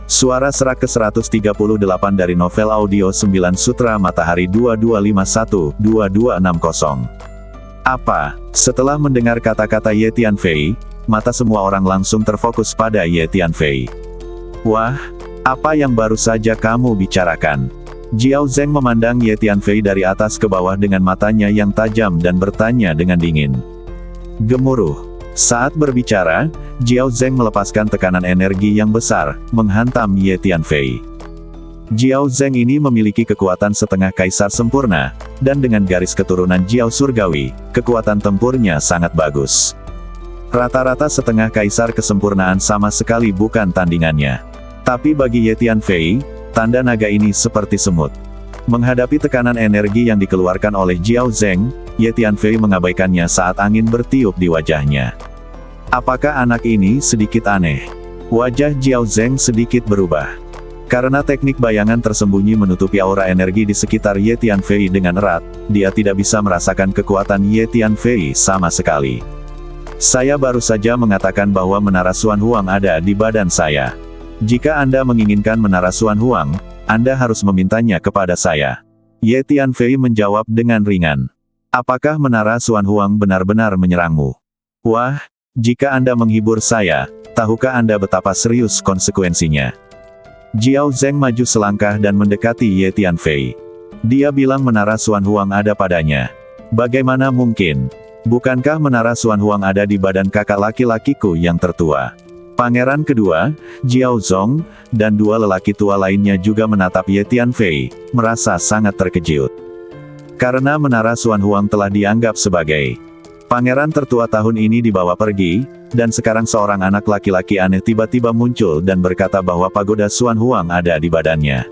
Suara serak ke-138 dari novel audio 9 Sutra Matahari 2251-2260. Apa? Setelah mendengar kata-kata Ye Tianfei, mata semua orang langsung terfokus pada Ye Tianfei. Wah, apa yang baru saja kamu bicarakan? Jiao Zheng memandang Ye Tianfei dari atas ke bawah dengan matanya yang tajam dan bertanya dengan dingin. Gemuruh. Saat berbicara, Jiao Zheng melepaskan tekanan energi yang besar, menghantam Ye Tianfei. Jiao Zheng ini memiliki kekuatan setengah kaisar sempurna, dan dengan garis keturunan Jiao Surgawi, kekuatan tempurnya sangat bagus. Rata-rata setengah kaisar kesempurnaan sama sekali bukan tandingannya. Tapi bagi Ye Tianfei, tanda naga ini seperti semut. Menghadapi tekanan energi yang dikeluarkan oleh Jiao Zheng, Ye Tianfei mengabaikannya saat angin bertiup di wajahnya. Apakah anak ini sedikit aneh? Wajah Jiao Zheng sedikit berubah. Karena teknik bayangan tersembunyi menutupi aura energi di sekitar Ye Tianfei dengan erat, dia tidak bisa merasakan kekuatan Ye Tianfei sama sekali. Saya baru saja mengatakan bahwa Menara Xuan Huang ada di badan saya. Jika Anda menginginkan Menara Xuan Huang, Anda harus memintanya kepada saya. Ye Tianfei menjawab dengan ringan. Apakah Menara Xuan Huang benar-benar menyerangmu? Wah, jika Anda menghibur saya, tahukah Anda betapa serius konsekuensinya? Jiao Zheng maju selangkah dan mendekati Ye Tianfei. Dia bilang Menara Xuan Huang ada padanya. Bagaimana mungkin? Bukankah Menara Xuan Huang ada di badan kakak laki-lakiku yang tertua? Pangeran kedua, Jiao Zong, dan dua lelaki tua lainnya juga menatap Ye Tianfei, merasa sangat terkejut. Karena Menara Xuan Huang telah dianggap sebagai pangeran tertua tahun ini dibawa pergi, dan sekarang seorang anak laki-laki aneh tiba-tiba muncul dan berkata bahwa pagoda Xuan Huang ada di badannya.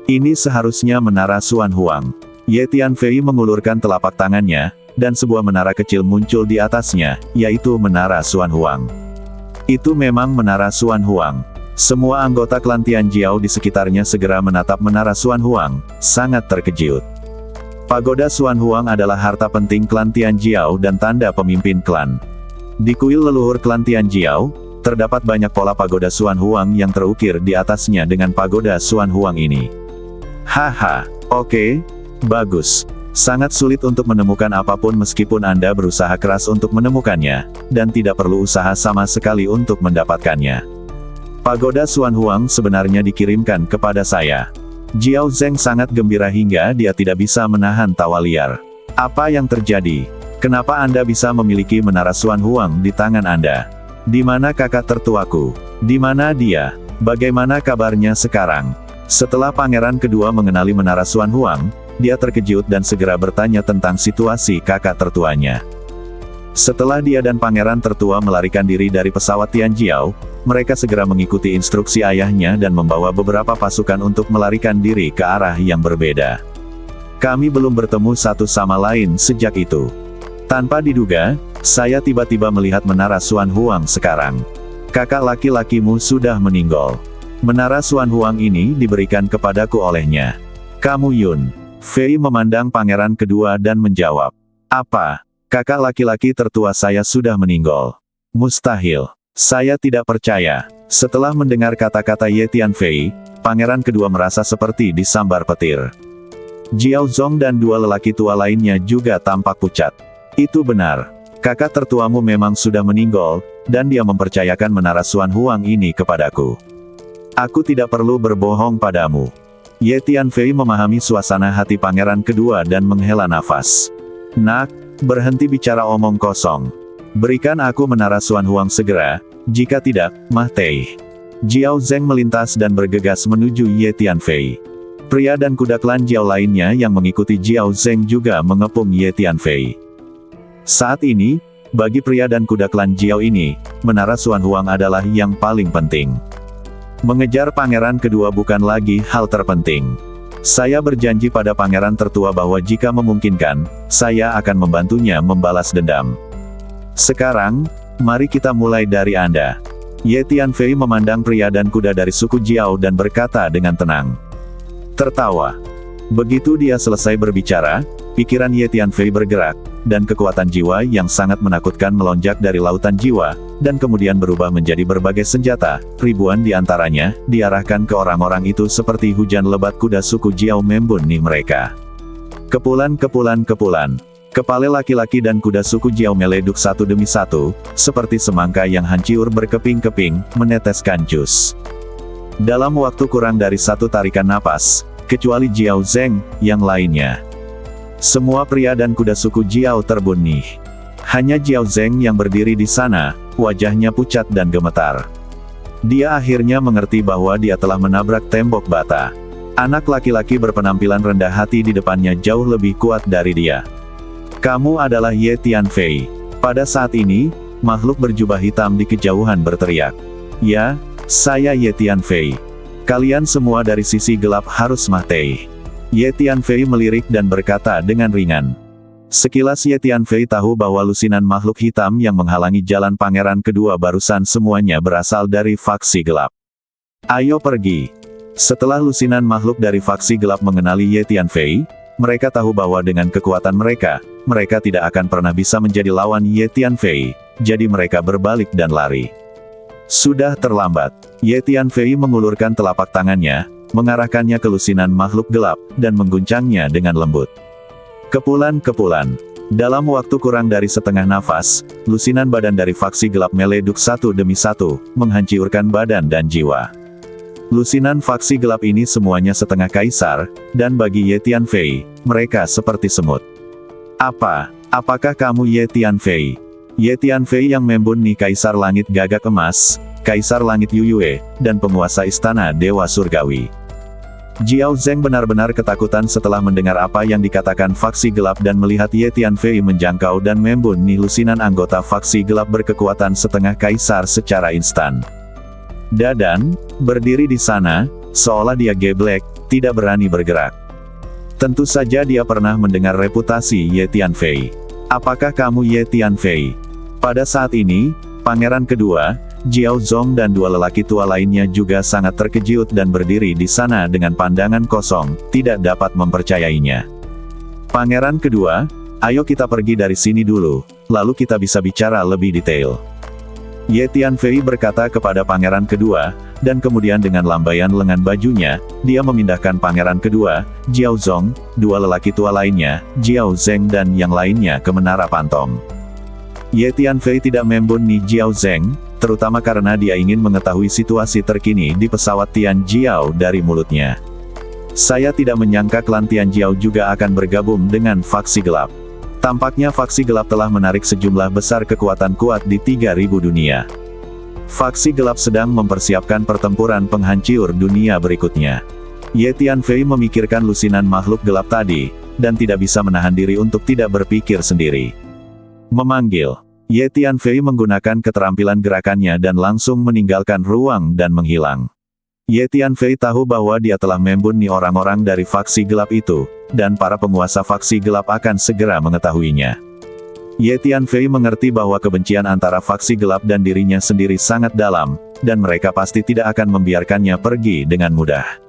Ini seharusnya Menara Xuan Huang. Ye Tianfei mengulurkan telapak tangannya, dan sebuah menara kecil muncul di atasnya, yaitu Menara Xuan Huang. Itu memang Menara Xuan Huang. Semua anggota klan Tianjiao di sekitarnya segera menatap Menara Xuan Huang, sangat terkejut. Pagoda Xuan Huang adalah harta penting klan Tianjiao dan tanda pemimpin klan. Di kuil leluhur klan Tianjiao, terdapat banyak pola pagoda Xuan Huang yang terukir di atasnya dengan pagoda Xuan Huang ini. Haha, oke, bagus. Sangat sulit untuk menemukan apapun meskipun Anda berusaha keras untuk menemukannya, dan tidak perlu usaha sama sekali untuk mendapatkannya. Pagoda Xuan Huang sebenarnya dikirimkan kepada saya. Jiao Zheng sangat gembira hingga dia tidak bisa menahan tawa liar. Apa yang terjadi? Kenapa Anda bisa memiliki Menara Xuan Huang di tangan Anda? Di mana kakak tertuaku? Di mana dia? Bagaimana kabarnya sekarang? Setelah pangeran kedua mengenali Menara Xuan Huang, dia terkejut dan segera bertanya tentang situasi kakak tertuanya. Setelah dia dan pangeran tertua melarikan diri dari pesawat Tianjiao, mereka segera mengikuti instruksi ayahnya dan membawa beberapa pasukan untuk melarikan diri ke arah yang berbeda. Kami belum bertemu satu sama lain sejak itu. Tanpa diduga, saya tiba-tiba melihat Menara Xuan Huang sekarang. Kakak laki-lakimu sudah meninggal. Menara Xuan Huang ini diberikan kepadaku olehnya. Kamu Yun. Fei memandang pangeran kedua dan menjawab. Apa? Kakak laki-laki tertua saya sudah meninggal. Mustahil. Saya tidak percaya. Setelah mendengar kata-kata Ye Tianfei, pangeran kedua merasa seperti disambar petir. Jiao Zong dan dua lelaki tua lainnya juga tampak pucat. Itu benar. Kakak tertuamu memang sudah meninggal, dan dia mempercayakan Menara Xuan Huang ini kepadaku. Aku tidak perlu berbohong padamu. Ye Tianfei memahami suasana hati pangeran kedua dan menghela nafas. Nak, berhenti bicara omong kosong. Berikan aku Menara Xuan Huang segera, jika tidak, mati. Jiao Zheng melintas dan bergegas menuju Ye Tianfei. Pria dan kuda klan Jiao lainnya yang mengikuti Jiao Zheng juga mengepung Ye Tianfei. Saat ini, bagi pria dan kuda klan Jiao ini, Menara Xuan Huang adalah yang paling penting. Mengejar pangeran kedua bukan lagi hal terpenting. Saya berjanji pada pangeran tertua bahwa jika memungkinkan, saya akan membantunya membalas dendam. Sekarang, mari kita mulai dari Anda. Ye Tianfei memandang pria dan kuda dari suku Jiao dan berkata dengan tenang. Tertawa. Begitu dia selesai berbicara, pikiran Ye Tianfei bergerak, dan kekuatan jiwa yang sangat menakutkan melonjak dari lautan jiwa, dan kemudian berubah menjadi berbagai senjata, ribuan di antaranya, diarahkan ke orang-orang itu seperti hujan lebat kuda suku Jiao Membun nih mereka. Kepulan-kepulan. Kepala laki-laki dan kuda suku Jiao meleduk satu demi satu, seperti semangka yang hancur berkeping-keping, meneteskan jus. Dalam waktu kurang dari satu tarikan napas, kecuali Jiao Zheng, yang lainnya. Semua pria dan kuda suku Jiao terbunuh. Hanya Jiao Zheng yang berdiri di sana, wajahnya pucat dan gemetar. Dia akhirnya mengerti bahwa dia telah menabrak tembok bata. Anak laki-laki berpenampilan rendah hati di depannya jauh lebih kuat dari dia. Kamu adalah Ye Tianfei. Pada saat ini, makhluk berjubah hitam di kejauhan berteriak. Ya, saya Ye Tianfei. Kalian semua dari sisi gelap harus mati. Ye Tianfei melirik dan berkata dengan ringan. Sekilas Ye Tianfei tahu bahwa lusinan makhluk hitam yang menghalangi jalan pangeran kedua barusan semuanya berasal dari faksi gelap. Ayo pergi. Setelah lusinan makhluk dari faksi gelap mengenali Ye Tianfei, mereka tahu bahwa dengan kekuatan mereka tidak akan pernah bisa menjadi lawan Ye Tianfei, jadi mereka berbalik dan lari. Sudah terlambat. Ye Tianfei mengulurkan telapak tangannya, mengarahkannya ke lusinan makhluk gelap, dan mengguncangnya dengan lembut. Kepulan. Dalam waktu kurang dari setengah nafas, lusinan badan dari faksi gelap meleduk satu demi satu, menghancurkan badan dan jiwa. Lusinan faksi gelap ini semuanya setengah kaisar, dan bagi Ye Tianfei, mereka seperti semut. Apakah kamu Ye Tianfei? Ye Tianfei yang membuni Kaisar Langit Gagak Emas, Kaisar Langit Yuyue, dan penguasa Istana Dewa Surgawi. Jiao Zheng benar-benar ketakutan setelah mendengar apa yang dikatakan faksi gelap dan melihat Ye Tianfei menjangkau dan membuni lusinan anggota faksi gelap berkekuatan setengah kaisar secara instan. Dadan, berdiri di sana, seolah dia geblek, tidak berani bergerak. Tentu saja dia pernah mendengar reputasi Ye Tianfei. Apakah kamu Ye Tianfei? Pada saat ini, pangeran kedua, Jiao Zong dan dua lelaki tua lainnya juga sangat terkejut dan berdiri di sana dengan pandangan kosong, tidak dapat mempercayainya. Pangeran kedua, ayo kita pergi dari sini dulu, lalu kita bisa bicara lebih detail. Ye Tianfei berkata kepada pangeran kedua, dan kemudian dengan lambaian lengan bajunya, dia memindahkan pangeran kedua, Jiao Zong, dua lelaki tua lainnya, Jiao Zheng dan yang lainnya ke menara pantom. Ye Tianfei tidak membuni Jiao Zheng, terutama karena dia ingin mengetahui situasi terkini di pesawat Tian Jiao dari mulutnya. Saya tidak menyangka klan Tian Jiao juga akan bergabung dengan faksi gelap. Tampaknya faksi gelap telah menarik sejumlah besar kekuatan kuat di 3000 dunia. Faksi gelap sedang mempersiapkan pertempuran penghancur dunia berikutnya. Ye Tianfei memikirkan lusinan makhluk gelap tadi, dan tidak bisa menahan diri untuk tidak berpikir sendiri. Memanggil. Ye Tianfei menggunakan keterampilan gerakannya dan langsung meninggalkan ruang dan menghilang. Ye Tianfei tahu bahwa dia telah membuni orang-orang dari faksi gelap itu, dan para penguasa faksi gelap akan segera mengetahuinya. Ye Tianfei mengerti bahwa kebencian antara faksi gelap dan dirinya sendiri sangat dalam, dan mereka pasti tidak akan membiarkannya pergi dengan mudah.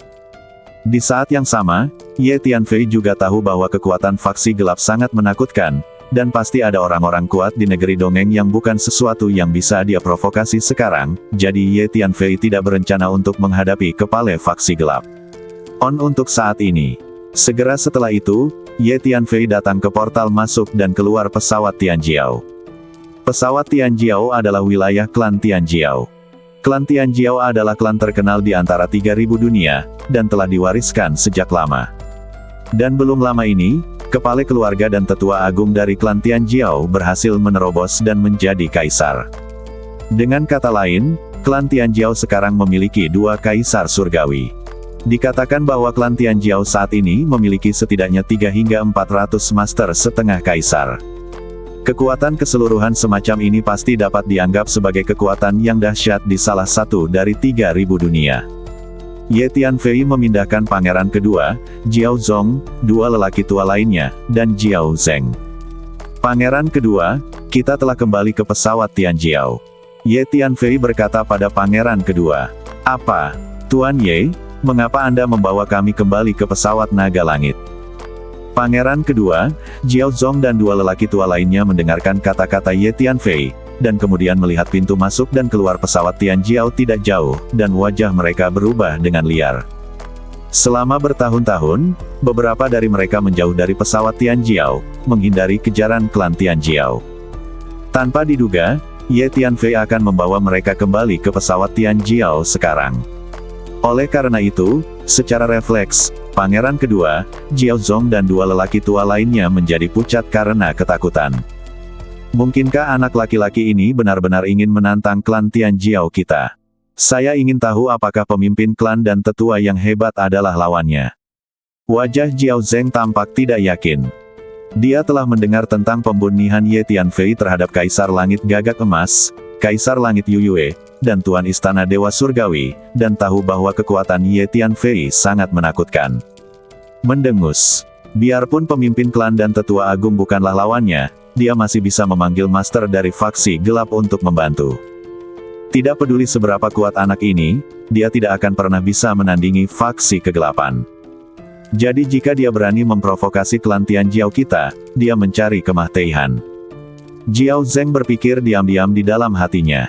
Di saat yang sama, Ye Tianfei juga tahu bahwa kekuatan faksi gelap sangat menakutkan, dan pasti ada orang-orang kuat di negeri dongeng yang bukan sesuatu yang bisa dia provokasi sekarang, jadi Ye Tianfei tidak berencana untuk menghadapi kepala faksi gelap. Untuk saat ini. Segera setelah itu, Ye Tianfei datang ke portal masuk dan keluar pesawat Tian Jiao. Pesawat Tian Jiao adalah wilayah klan Tian Jiao. Klan Tian Jiao adalah klan terkenal di antara 3000 dunia, dan telah diwariskan sejak lama. Dan belum lama ini, kepala keluarga dan tetua agung dari klan Tian Jiao berhasil menerobos dan menjadi kaisar. Dengan kata lain, klan Tian Jiao sekarang memiliki 2 kaisar surgawi. Dikatakan bahwa klan Tian Jiao saat ini memiliki setidaknya 3 hingga 400 master setengah kaisar. Kekuatan keseluruhan semacam ini pasti dapat dianggap sebagai kekuatan yang dahsyat di salah satu dari 3000 dunia. Ye Tianfei memindahkan pangeran kedua, Jiao Zong, 2 lelaki tua lainnya, dan Jiao Zheng. Pangeran kedua, kita telah kembali ke pesawat Tian Jiao. Ye Tianfei berkata pada pangeran kedua. Apa, Tuan Ye, mengapa Anda membawa kami kembali ke pesawat naga langit? Pangeran kedua, Jiao Zong dan dua lelaki tua lainnya mendengarkan kata-kata Ye Tianfei, dan kemudian melihat pintu masuk dan keluar pesawat Tian Jiao tidak jauh, dan wajah mereka berubah dengan liar. Selama bertahun-tahun, beberapa dari mereka menjauh dari pesawat Tian Jiao, menghindari kejaran klan Tian Jiao. Tanpa diduga, Ye Tianfei akan membawa mereka kembali ke pesawat Tian Jiao sekarang. Oleh karena itu, secara refleks, Pangeran kedua, Jiao Zong dan dua lelaki tua lainnya menjadi pucat karena ketakutan. Mungkinkah anak laki-laki ini benar-benar ingin menantang klan Tian Jiao kita? Saya ingin tahu apakah pemimpin klan dan tetua yang hebat adalah lawannya. Wajah Jiao Zeng tampak tidak yakin. Dia telah mendengar tentang pembunuhan Ye Tianfei terhadap Kaisar Langit Gagak Emas, Kaisar Langit Yuyue, dan Tuan Istana Dewa Surgawi, dan tahu bahwa kekuatan Ye Tianfei sangat menakutkan. Mendengus. Biarpun pemimpin klan dan tetua agung bukanlah lawannya, dia masih bisa memanggil master dari faksi gelap untuk membantu. Tidak peduli seberapa kuat anak ini, dia tidak akan pernah bisa menandingi faksi kegelapan. Jadi jika dia berani memprovokasi klan Tian Jiao kita, dia mencari kematian. Jiao Zeng berpikir diam-diam di dalam hatinya.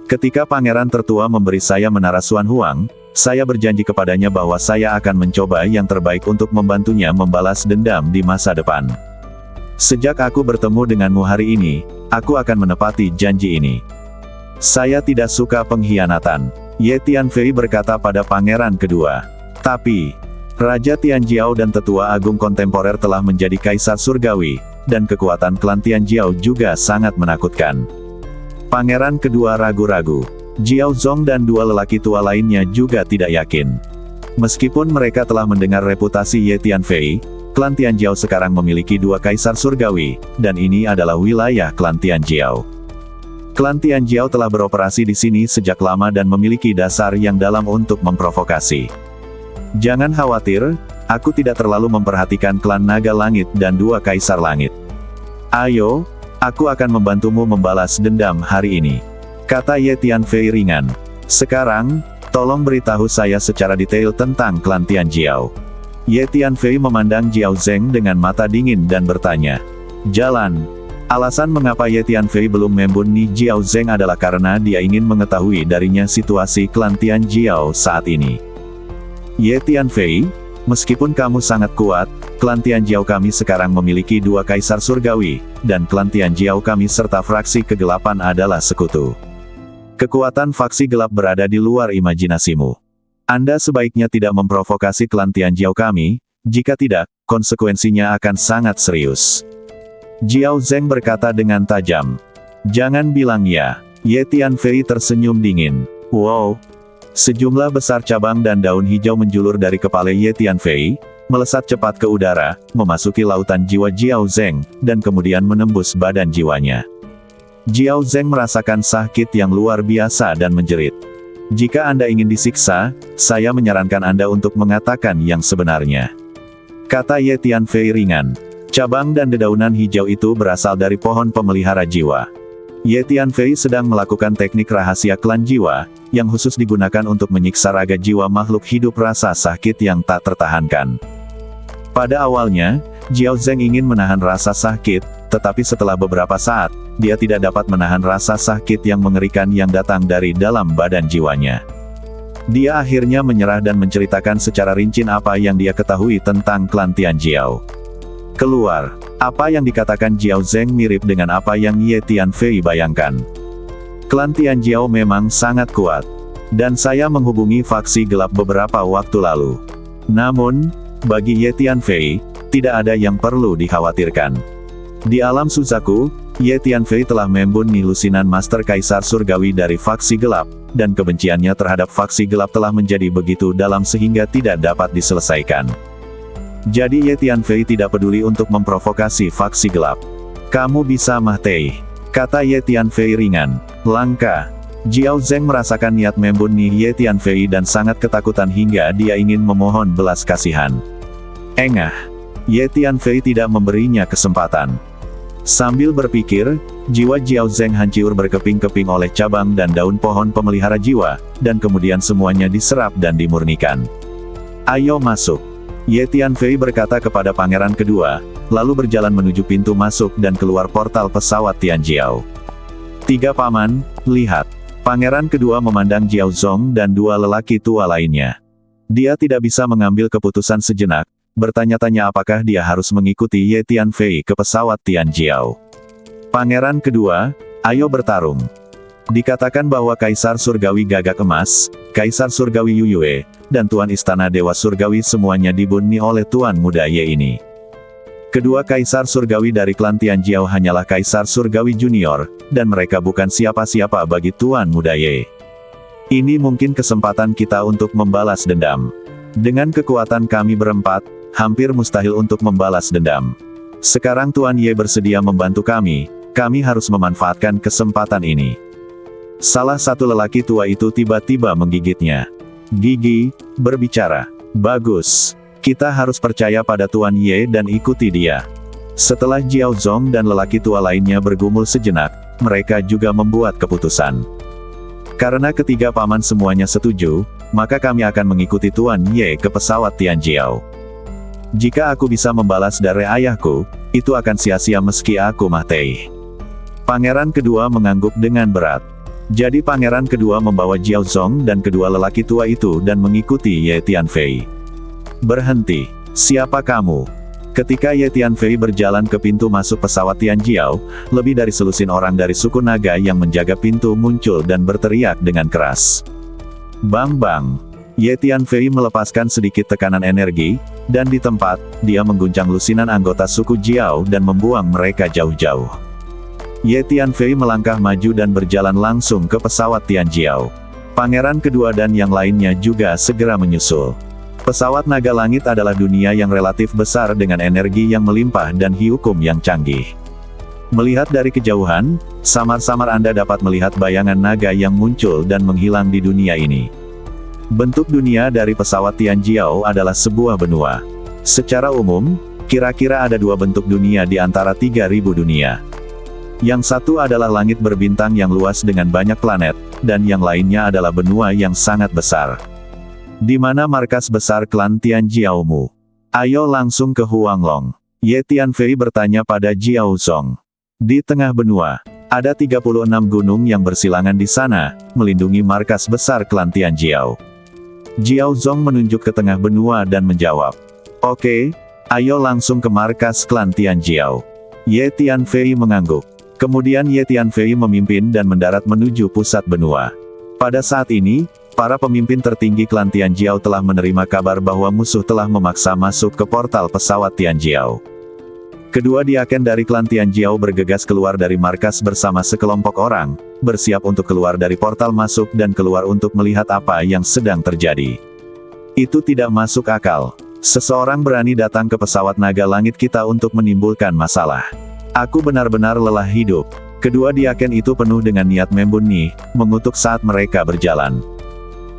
Ketika pangeran tertua memberi saya menara Xuan Huang, saya berjanji kepadanya bahwa saya akan mencoba yang terbaik untuk membantunya membalas dendam di masa depan. Sejak aku bertemu denganmu hari ini, aku akan menepati janji ini. Saya tidak suka pengkhianatan, Ye Tianfei berkata pada pangeran kedua. Tapi, Raja Tian Jiao dan tetua agung kontemporer telah menjadi kaisar surgawi, dan kekuatan klan Tian Jiao juga sangat menakutkan. Pangeran kedua ragu-ragu. Jiao Zong dan dua lelaki tua lainnya juga tidak yakin. Meskipun mereka telah mendengar reputasi Ye Tianfei, klan Tian Jiao sekarang memiliki dua kaisar surgawi, dan ini adalah wilayah klan Tian Jiao. Klan Tian Jiao telah beroperasi di sini sejak lama dan memiliki dasar yang dalam untuk memprovokasi. Jangan khawatir, aku tidak terlalu memperhatikan klan Naga Langit dan dua kaisar langit. Ayo, aku akan membantumu membalas dendam hari ini, kata Ye Tianfei ringan. Sekarang, tolong beritahu saya secara detail tentang klan Tian Jiao. Ye Tianfei memandang Jiao Zeng dengan mata dingin dan bertanya. Jalan. Alasan mengapa Ye Tianfei belum membunuh Jiao Zeng adalah karena dia ingin mengetahui darinya situasi klan Tian Jiao saat ini. Ye Tianfei, meskipun kamu sangat kuat, klan Tian Jiao kami sekarang memiliki dua kaisar surgawi, dan klan Tian Jiao kami serta fraksi kegelapan adalah sekutu. Kekuatan faksi gelap berada di luar imajinasimu. Anda sebaiknya tidak memprovokasi klan Tian Jiao kami, jika tidak, konsekuensinya akan sangat serius. Jiao Zeng berkata dengan tajam. Jangan bilang ya. Ye Tianfei tersenyum dingin. Wow. Sejumlah besar cabang dan daun hijau menjulur dari kepala Ye Tianfei, melesat cepat ke udara, memasuki lautan jiwa Jiao Zeng, dan kemudian menembus badan jiwanya. Jiao Zeng merasakan sakit yang luar biasa dan menjerit. Jika Anda ingin disiksa, saya menyarankan Anda untuk mengatakan yang sebenarnya, kata Ye Tianfei ringan. Cabang dan dedaunan hijau itu berasal dari pohon pemelihara jiwa. Ye Tianfei sedang melakukan teknik rahasia klan jiwa, yang khusus digunakan untuk menyiksa raga jiwa makhluk hidup rasa sakit yang tak tertahankan. Pada awalnya, Jiao Zeng ingin menahan rasa sakit, tetapi setelah beberapa saat, dia tidak dapat menahan rasa sakit yang mengerikan yang datang dari dalam badan jiwanya. Dia akhirnya menyerah dan menceritakan secara rinci apa yang dia ketahui tentang klan Tian Jiao. Keluar, apa yang dikatakan Jiao Zeng mirip dengan apa yang Ye Tianfei bayangkan. Klan Tian Jiao memang sangat kuat, dan saya menghubungi faksi gelap beberapa waktu lalu. Namun, bagi Ye Tianfei, tidak ada yang perlu dikhawatirkan. Di alam Suzaku, Ye Tianfei telah membunuh lusinan Master Kaisar Surgawi dari faksi gelap, dan kebenciannya terhadap faksi gelap telah menjadi begitu dalam sehingga tidak dapat diselesaikan. Jadi Ye Tianfei tidak peduli untuk memprovokasi faksi gelap. Kamu bisa mati, kata Ye Tianfei ringan. Langka. Jiao Zeng merasakan niat membunuh Ye Tianfei dan sangat ketakutan hingga dia ingin memohon belas kasihan. Engah. Ye Tianfei tidak memberinya kesempatan. Sambil berpikir, jiwa Jiao Zeng hancur berkeping-keping oleh cabang dan daun pohon pemelihara jiwa, dan kemudian semuanya diserap dan dimurnikan. Ayo masuk. Ye Tianfei berkata kepada pangeran kedua, lalu berjalan menuju pintu masuk dan keluar portal pesawat Tianjiao. Tiga paman, lihat. Pangeran kedua memandang Jiao Zong dan dua lelaki tua lainnya. Dia tidak bisa mengambil keputusan sejenak, bertanya-tanya apakah dia harus mengikuti Ye Tianfei ke pesawat Tianjiao. Pangeran kedua, ayo bertarung. Dikatakan bahwa Kaisar Surgawi Gagak Emas, Kaisar Surgawi Yuyue, dan Tuan Istana Dewa Surgawi semuanya dibunuh oleh Tuan Muda Ye ini. Kedua Kaisar Surgawi dari klan Tianjiao hanyalah Kaisar Surgawi Junior, dan mereka bukan siapa-siapa bagi Tuan Muda Ye. Ini mungkin kesempatan kita untuk membalas dendam. Dengan kekuatan kami berempat, hampir mustahil untuk membalas dendam. Sekarang Tuan Ye bersedia membantu kami harus memanfaatkan kesempatan ini. Salah satu lelaki tua itu tiba-tiba menggigitnya. Gigi berbicara, bagus. Kita harus percaya pada Tuan Ye dan ikuti dia. Setelah Jiao Zong dan lelaki tua lainnya bergumul sejenak, mereka juga membuat keputusan. Karena ketiga paman semuanya setuju, maka kami akan mengikuti Tuan Ye ke pesawat Tianjiao. Jika aku bisa membalas dari ayahku, itu akan sia-sia meski aku mati. Pangeran kedua mengangguk dengan berat. Jadi pangeran kedua membawa Jiao Zong dan kedua lelaki tua itu dan mengikuti Ye Tianfei. Berhenti, siapa kamu? Ketika Ye Tianfei berjalan ke pintu masuk pesawat Tianjiao, lebih dari selusin orang dari suku naga yang menjaga pintu muncul dan berteriak dengan keras. Bang bang! Ye Tianfei melepaskan sedikit tekanan energi, dan di tempat, dia mengguncang lusinan anggota suku Jiao dan membuang mereka jauh-jauh. Ye Tianfei melangkah maju dan berjalan langsung ke pesawat Tianjiao. Pangeran kedua dan yang lainnya juga segera menyusul. Pesawat naga langit adalah dunia yang relatif besar dengan energi yang melimpah dan hukum yang canggih. Melihat dari kejauhan, samar-samar Anda dapat melihat bayangan naga yang muncul dan menghilang di dunia ini. Bentuk dunia dari pesawat Tianjiao adalah sebuah benua. Secara umum, kira-kira ada dua bentuk dunia di antara 3.000 dunia. Yang satu adalah langit berbintang yang luas dengan banyak planet, dan yang lainnya adalah benua yang sangat besar. Di mana markas besar klan Tianjiao-mu? Ayo langsung ke Huanglong. Ye Tianfei bertanya pada Jiao Zong. Di tengah benua, ada 36 gunung yang bersilangan di sana, melindungi markas besar klan Tianjiao. Jiao Zong menunjuk ke tengah benua dan menjawab. Oke, ayo langsung ke markas klan Tianjiao. Ye Tianfei mengangguk. Kemudian Ye Tianfei memimpin dan mendarat menuju pusat benua. Pada saat ini, para pemimpin tertinggi klan Tianjiao telah menerima kabar bahwa musuh telah memaksa masuk ke portal pesawat Tianjiao. Kedua diaken dari klan Tianjiao bergegas keluar dari markas bersama sekelompok orang, bersiap untuk keluar dari portal masuk dan keluar untuk melihat apa yang sedang terjadi. Itu tidak masuk akal. Seseorang berani datang ke pesawat naga langit kita untuk menimbulkan masalah. Aku benar-benar lelah hidup. Kedua diaken itu penuh dengan niat membunuh, mengutuk saat mereka berjalan.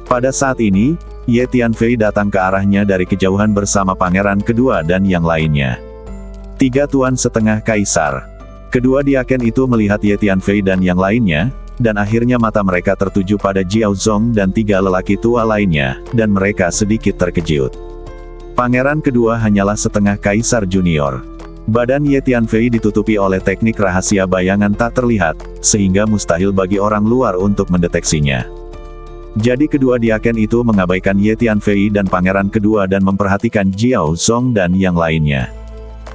Pada saat ini, Ye Tianfei datang ke arahnya dari kejauhan bersama pangeran kedua dan yang lainnya. 3 tuan setengah kaisar. Kedua diaken itu melihat Ye Tianfei dan yang lainnya, dan akhirnya mata mereka tertuju pada Jiao Zong dan 3 lelaki tua lainnya, dan mereka sedikit terkejut. Pangeran kedua hanyalah setengah kaisar junior. Badan Ye Tianfei ditutupi oleh teknik rahasia bayangan tak terlihat, sehingga mustahil bagi orang luar untuk mendeteksinya. Jadi kedua diaken itu mengabaikan Ye Tianfei dan pangeran kedua dan memperhatikan Jiao Zong dan yang lainnya.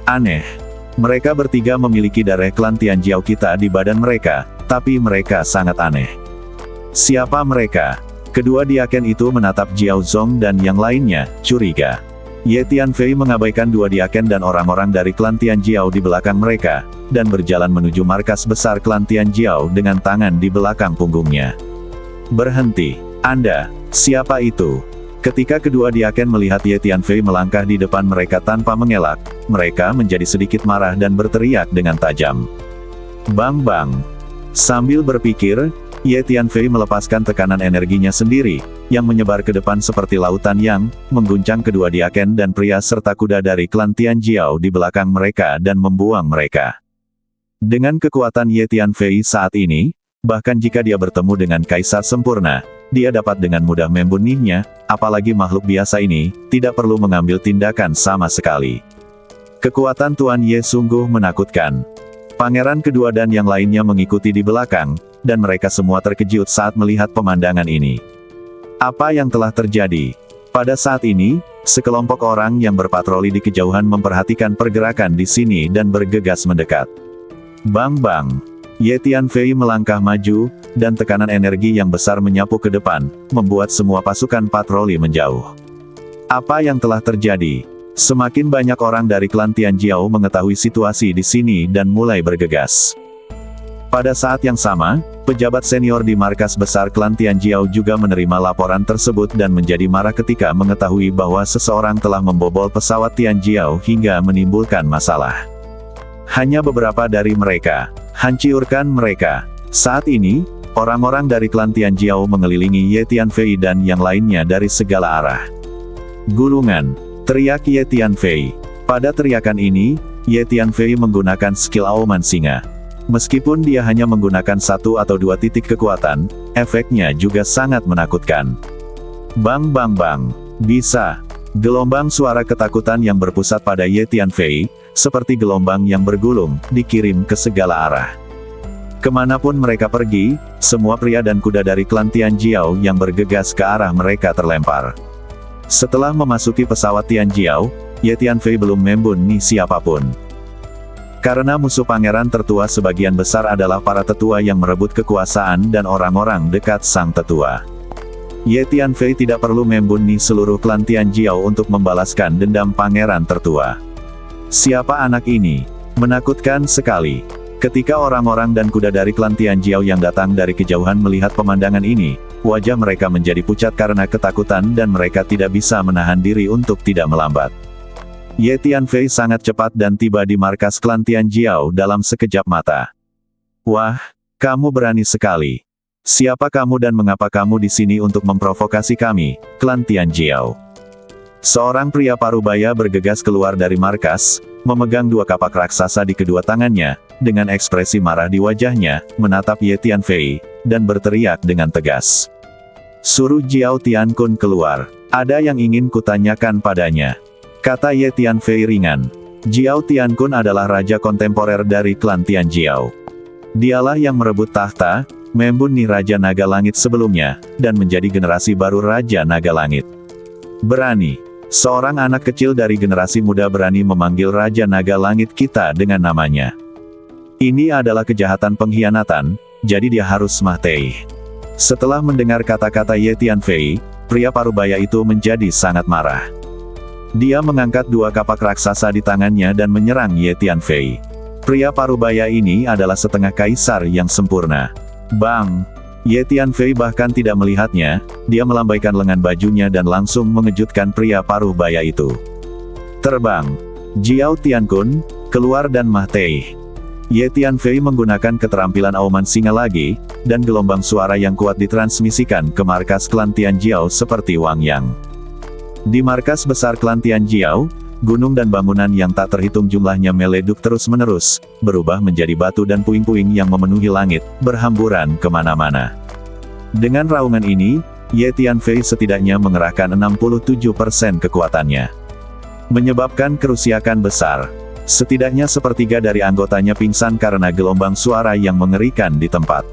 Aneh. Mereka bertiga memiliki darah klan Tianjiao kita di badan mereka, tapi mereka sangat aneh. Siapa mereka? Kedua diaken itu menatap Jiao Zong dan yang lainnya, curiga. Ye Tianfei mengabaikan 2 diaken dan orang-orang dari klan Tianjiao di belakang mereka, dan berjalan menuju markas besar klan Tianjiao dengan tangan di belakang punggungnya. Berhenti. Anda, siapa itu? Ketika kedua diaken melihat Ye Tianfei melangkah di depan mereka tanpa mengelak, mereka menjadi sedikit marah dan berteriak dengan tajam. Bang bang. Sambil berpikir, Ye Tianfei melepaskan tekanan energinya sendiri, yang menyebar ke depan seperti lautan yang mengguncang kedua diaken dan pria serta kuda dari klan Tianjiao di belakang mereka dan membuang mereka. Dengan kekuatan Ye Tianfei saat ini, bahkan jika dia bertemu dengan kaisar sempurna, dia dapat dengan mudah membunuhnya, apalagi makhluk biasa ini, tidak perlu mengambil tindakan sama sekali. Kekuatan Tuan Ye sungguh menakutkan. Pangeran kedua dan yang lainnya mengikuti di belakang, dan mereka semua terkejut saat melihat pemandangan ini. Apa yang telah terjadi? Pada saat ini, sekelompok orang yang berpatroli di kejauhan memperhatikan pergerakan di sini dan bergegas mendekat. Bang-bang! Ye Tianfei melangkah maju, dan tekanan energi yang besar menyapu ke depan, membuat semua pasukan patroli menjauh. Apa yang telah terjadi? Semakin banyak orang dari klan Tianjiao mengetahui situasi di sini dan mulai bergegas. Pada saat yang sama, pejabat senior di markas besar klan Tianjiao juga menerima laporan tersebut dan menjadi marah ketika mengetahui bahwa seseorang telah membobol pesawat Tianjiao hingga menimbulkan masalah. Hanya beberapa dari mereka, hancurkan mereka. Saat ini, orang-orang dari klan Tianjiao mengelilingi Ye Tianfei dan yang lainnya dari segala arah. Gulungan! Teriak Ye Tianfei. Pada teriakan ini, Ye Tianfei menggunakan skill Auman Singa. Meskipun dia hanya menggunakan satu atau dua titik kekuatan, efeknya juga sangat menakutkan. Bang bang bang. Bisa. Gelombang suara ketakutan yang berpusat pada Ye Tianfei, seperti gelombang yang bergulung, dikirim ke segala arah. Kemanapun mereka pergi, semua pria dan kuda dari klan Tianjiao yang bergegas ke arah mereka terlempar. Setelah memasuki pesawat Tianjiao, Ye Tianfei belum membunuh siapapun. Karena musuh pangeran tertua sebagian besar adalah para tetua yang merebut kekuasaan dan orang-orang dekat sang tetua. Ye Tianfei tidak perlu membunuh seluruh klan Tianjiao untuk membalaskan dendam pangeran tertua. Siapa anak ini? Menakutkan sekali. Ketika orang-orang dan kuda dari klan Tianjiao yang datang dari kejauhan melihat pemandangan ini, wajah mereka menjadi pucat karena ketakutan dan mereka tidak bisa menahan diri untuk tidak melambat. Ye Tianfei sangat cepat dan tiba di markas klan Tianjiao dalam sekejap mata. Wah, kamu berani sekali. Siapa kamu dan mengapa kamu di sini untuk memprovokasi kami, klan Tianjiao? Seorang pria parubaya bergegas keluar dari markas, memegang dua kapak raksasa di kedua tangannya, dengan ekspresi marah di wajahnya, menatap Ye Tianfei, dan berteriak dengan tegas. Suruh Jiao Tiankun keluar. Ada yang ingin kutanyakan padanya. Kata Ye Tianfei ringan. Jiao Tiankun adalah raja kontemporer dari klan Tianjiao. Dialah yang merebut tahta, membunuh Raja Naga Langit sebelumnya, dan menjadi generasi baru Raja Naga Langit. Berani. Seorang anak kecil dari generasi muda berani memanggil Raja Naga Langit kita dengan namanya. Ini adalah kejahatan pengkhianatan, jadi dia harus mati. Setelah mendengar kata-kata Ye Tianfei, pria parubaya itu menjadi sangat marah. Dia mengangkat dua kapak raksasa di tangannya dan menyerang Ye Tianfei. Pria parubaya ini adalah setengah kaisar yang sempurna. Bang! Ye Tianfei bahkan tidak melihatnya, dia melambaikan lengan bajunya dan langsung mengejutkan pria parubaya itu. Terbang! Jiao Tiankun, keluar dan mati. Ye Tianfei menggunakan keterampilan Auman Singa lagi, dan gelombang suara yang kuat ditransmisikan ke markas klan Tianjiao seperti Wang Yang. Di markas besar klan Tianjiao, gunung dan bangunan yang tak terhitung jumlahnya meleduk terus-menerus, berubah menjadi batu dan puing-puing yang memenuhi langit, berhamburan kemana-mana. Dengan raungan ini, Ye Tianfei setidaknya mengerahkan 67% kekuatannya. Menyebabkan kerusakan besar. Setidaknya sepertiga dari anggotanya pingsan karena gelombang suara yang mengerikan di tempat.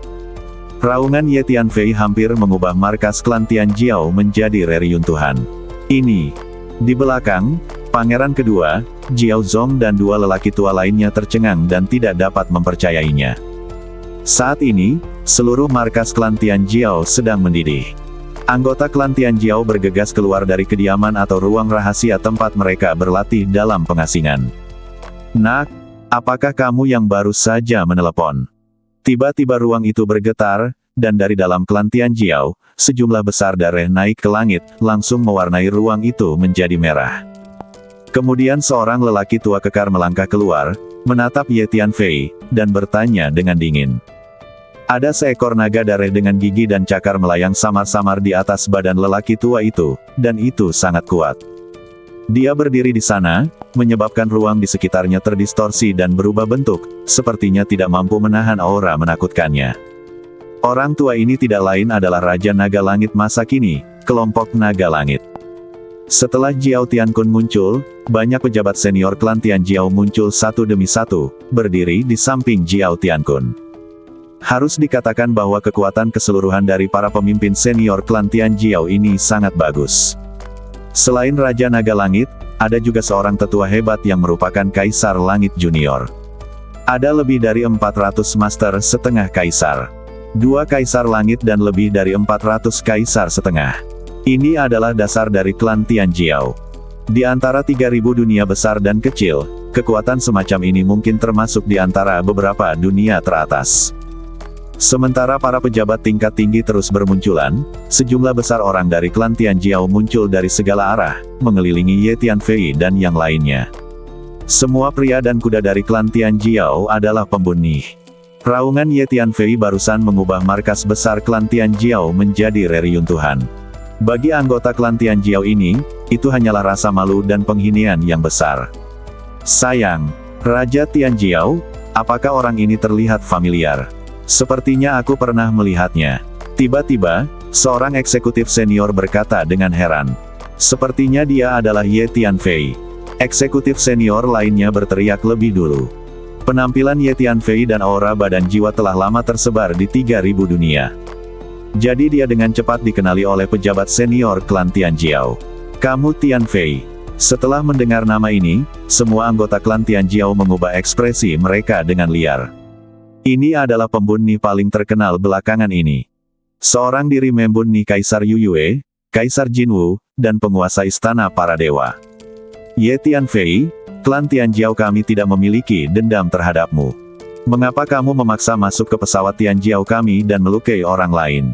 Raungan Ye Tianfei hampir mengubah markas klan Tianjiao menjadi reruntuhan. Ini. Di belakang, Pangeran kedua, Jiao Zong dan dua lelaki tua lainnya tercengang dan tidak dapat mempercayainya. Saat ini, seluruh markas klan Tianjiao sedang mendidih. Anggota klan Tianjiao bergegas keluar dari kediaman atau ruang rahasia tempat mereka berlatih dalam pengasingan. Nak, apakah kamu yang baru saja menelepon? Tiba-tiba ruang itu bergetar, dan dari dalam klan Tianjiao, sejumlah besar darah naik ke langit, langsung mewarnai ruang itu menjadi merah. Kemudian seorang lelaki tua kekar melangkah keluar, menatap Ye Tianfei, dan bertanya dengan dingin. Ada seekor naga darah dengan gigi dan cakar melayang samar-samar di atas badan lelaki tua itu, dan itu sangat kuat. Dia berdiri di sana, menyebabkan ruang di sekitarnya terdistorsi dan berubah bentuk, sepertinya tidak mampu menahan aura menakutkannya. Orang tua ini tidak lain adalah Raja Naga Langit masa kini, kelompok Naga Langit. Setelah Jiao Tiankun muncul, banyak pejabat senior klan Tianjiao muncul satu demi satu, berdiri di samping Jiao Tiankun. Harus dikatakan bahwa kekuatan keseluruhan dari para pemimpin senior klan Tianjiao ini sangat bagus. Selain Raja Naga Langit, ada juga seorang tetua hebat yang merupakan Kaisar Langit Junior. Ada lebih dari 400 master setengah kaisar. 2 kaisar langit dan lebih dari 400 kaisar setengah. Ini adalah dasar dari klan Tianjiao. Di antara 3000 dunia besar dan kecil, kekuatan semacam ini mungkin termasuk di antara beberapa dunia teratas. Sementara para pejabat tingkat tinggi terus bermunculan, sejumlah besar orang dari klan Tianjiao muncul dari segala arah, mengelilingi Ye Tianfei dan yang lainnya. Semua pria dan kuda dari klan Tianjiao adalah pembunuh. Raungan Ye Tianfei barusan mengubah markas besar klan Tianjiao menjadi reruntuhan. Bagi anggota klan Tianjiao ini, itu hanyalah rasa malu dan penghinaan yang besar. Sayang, Raja Tianjiao, apakah orang ini terlihat familiar? Sepertinya aku pernah melihatnya. Tiba-tiba, seorang eksekutif senior berkata dengan heran. Sepertinya dia adalah Ye Tianfei. Eksekutif senior lainnya berteriak lebih dulu. Penampilan Ye Tianfei dan aura badan jiwa telah lama tersebar di 3000 dunia. Jadi dia dengan cepat dikenali oleh pejabat senior klan Tianjiao. Kamu Tianfei. Setelah mendengar nama ini, semua anggota klan Tianjiao mengubah ekspresi mereka dengan liar. Ini adalah pembunuh paling terkenal belakangan ini. Seorang diri membunuh Kaisar Yu Yue, Kaisar Jinwu, dan penguasa istana para dewa. Ye Tianfei, klan Tianjiao kami tidak memiliki dendam terhadapmu. Mengapa kamu memaksa masuk ke pesawat Tianjiao kami dan melukai orang lain?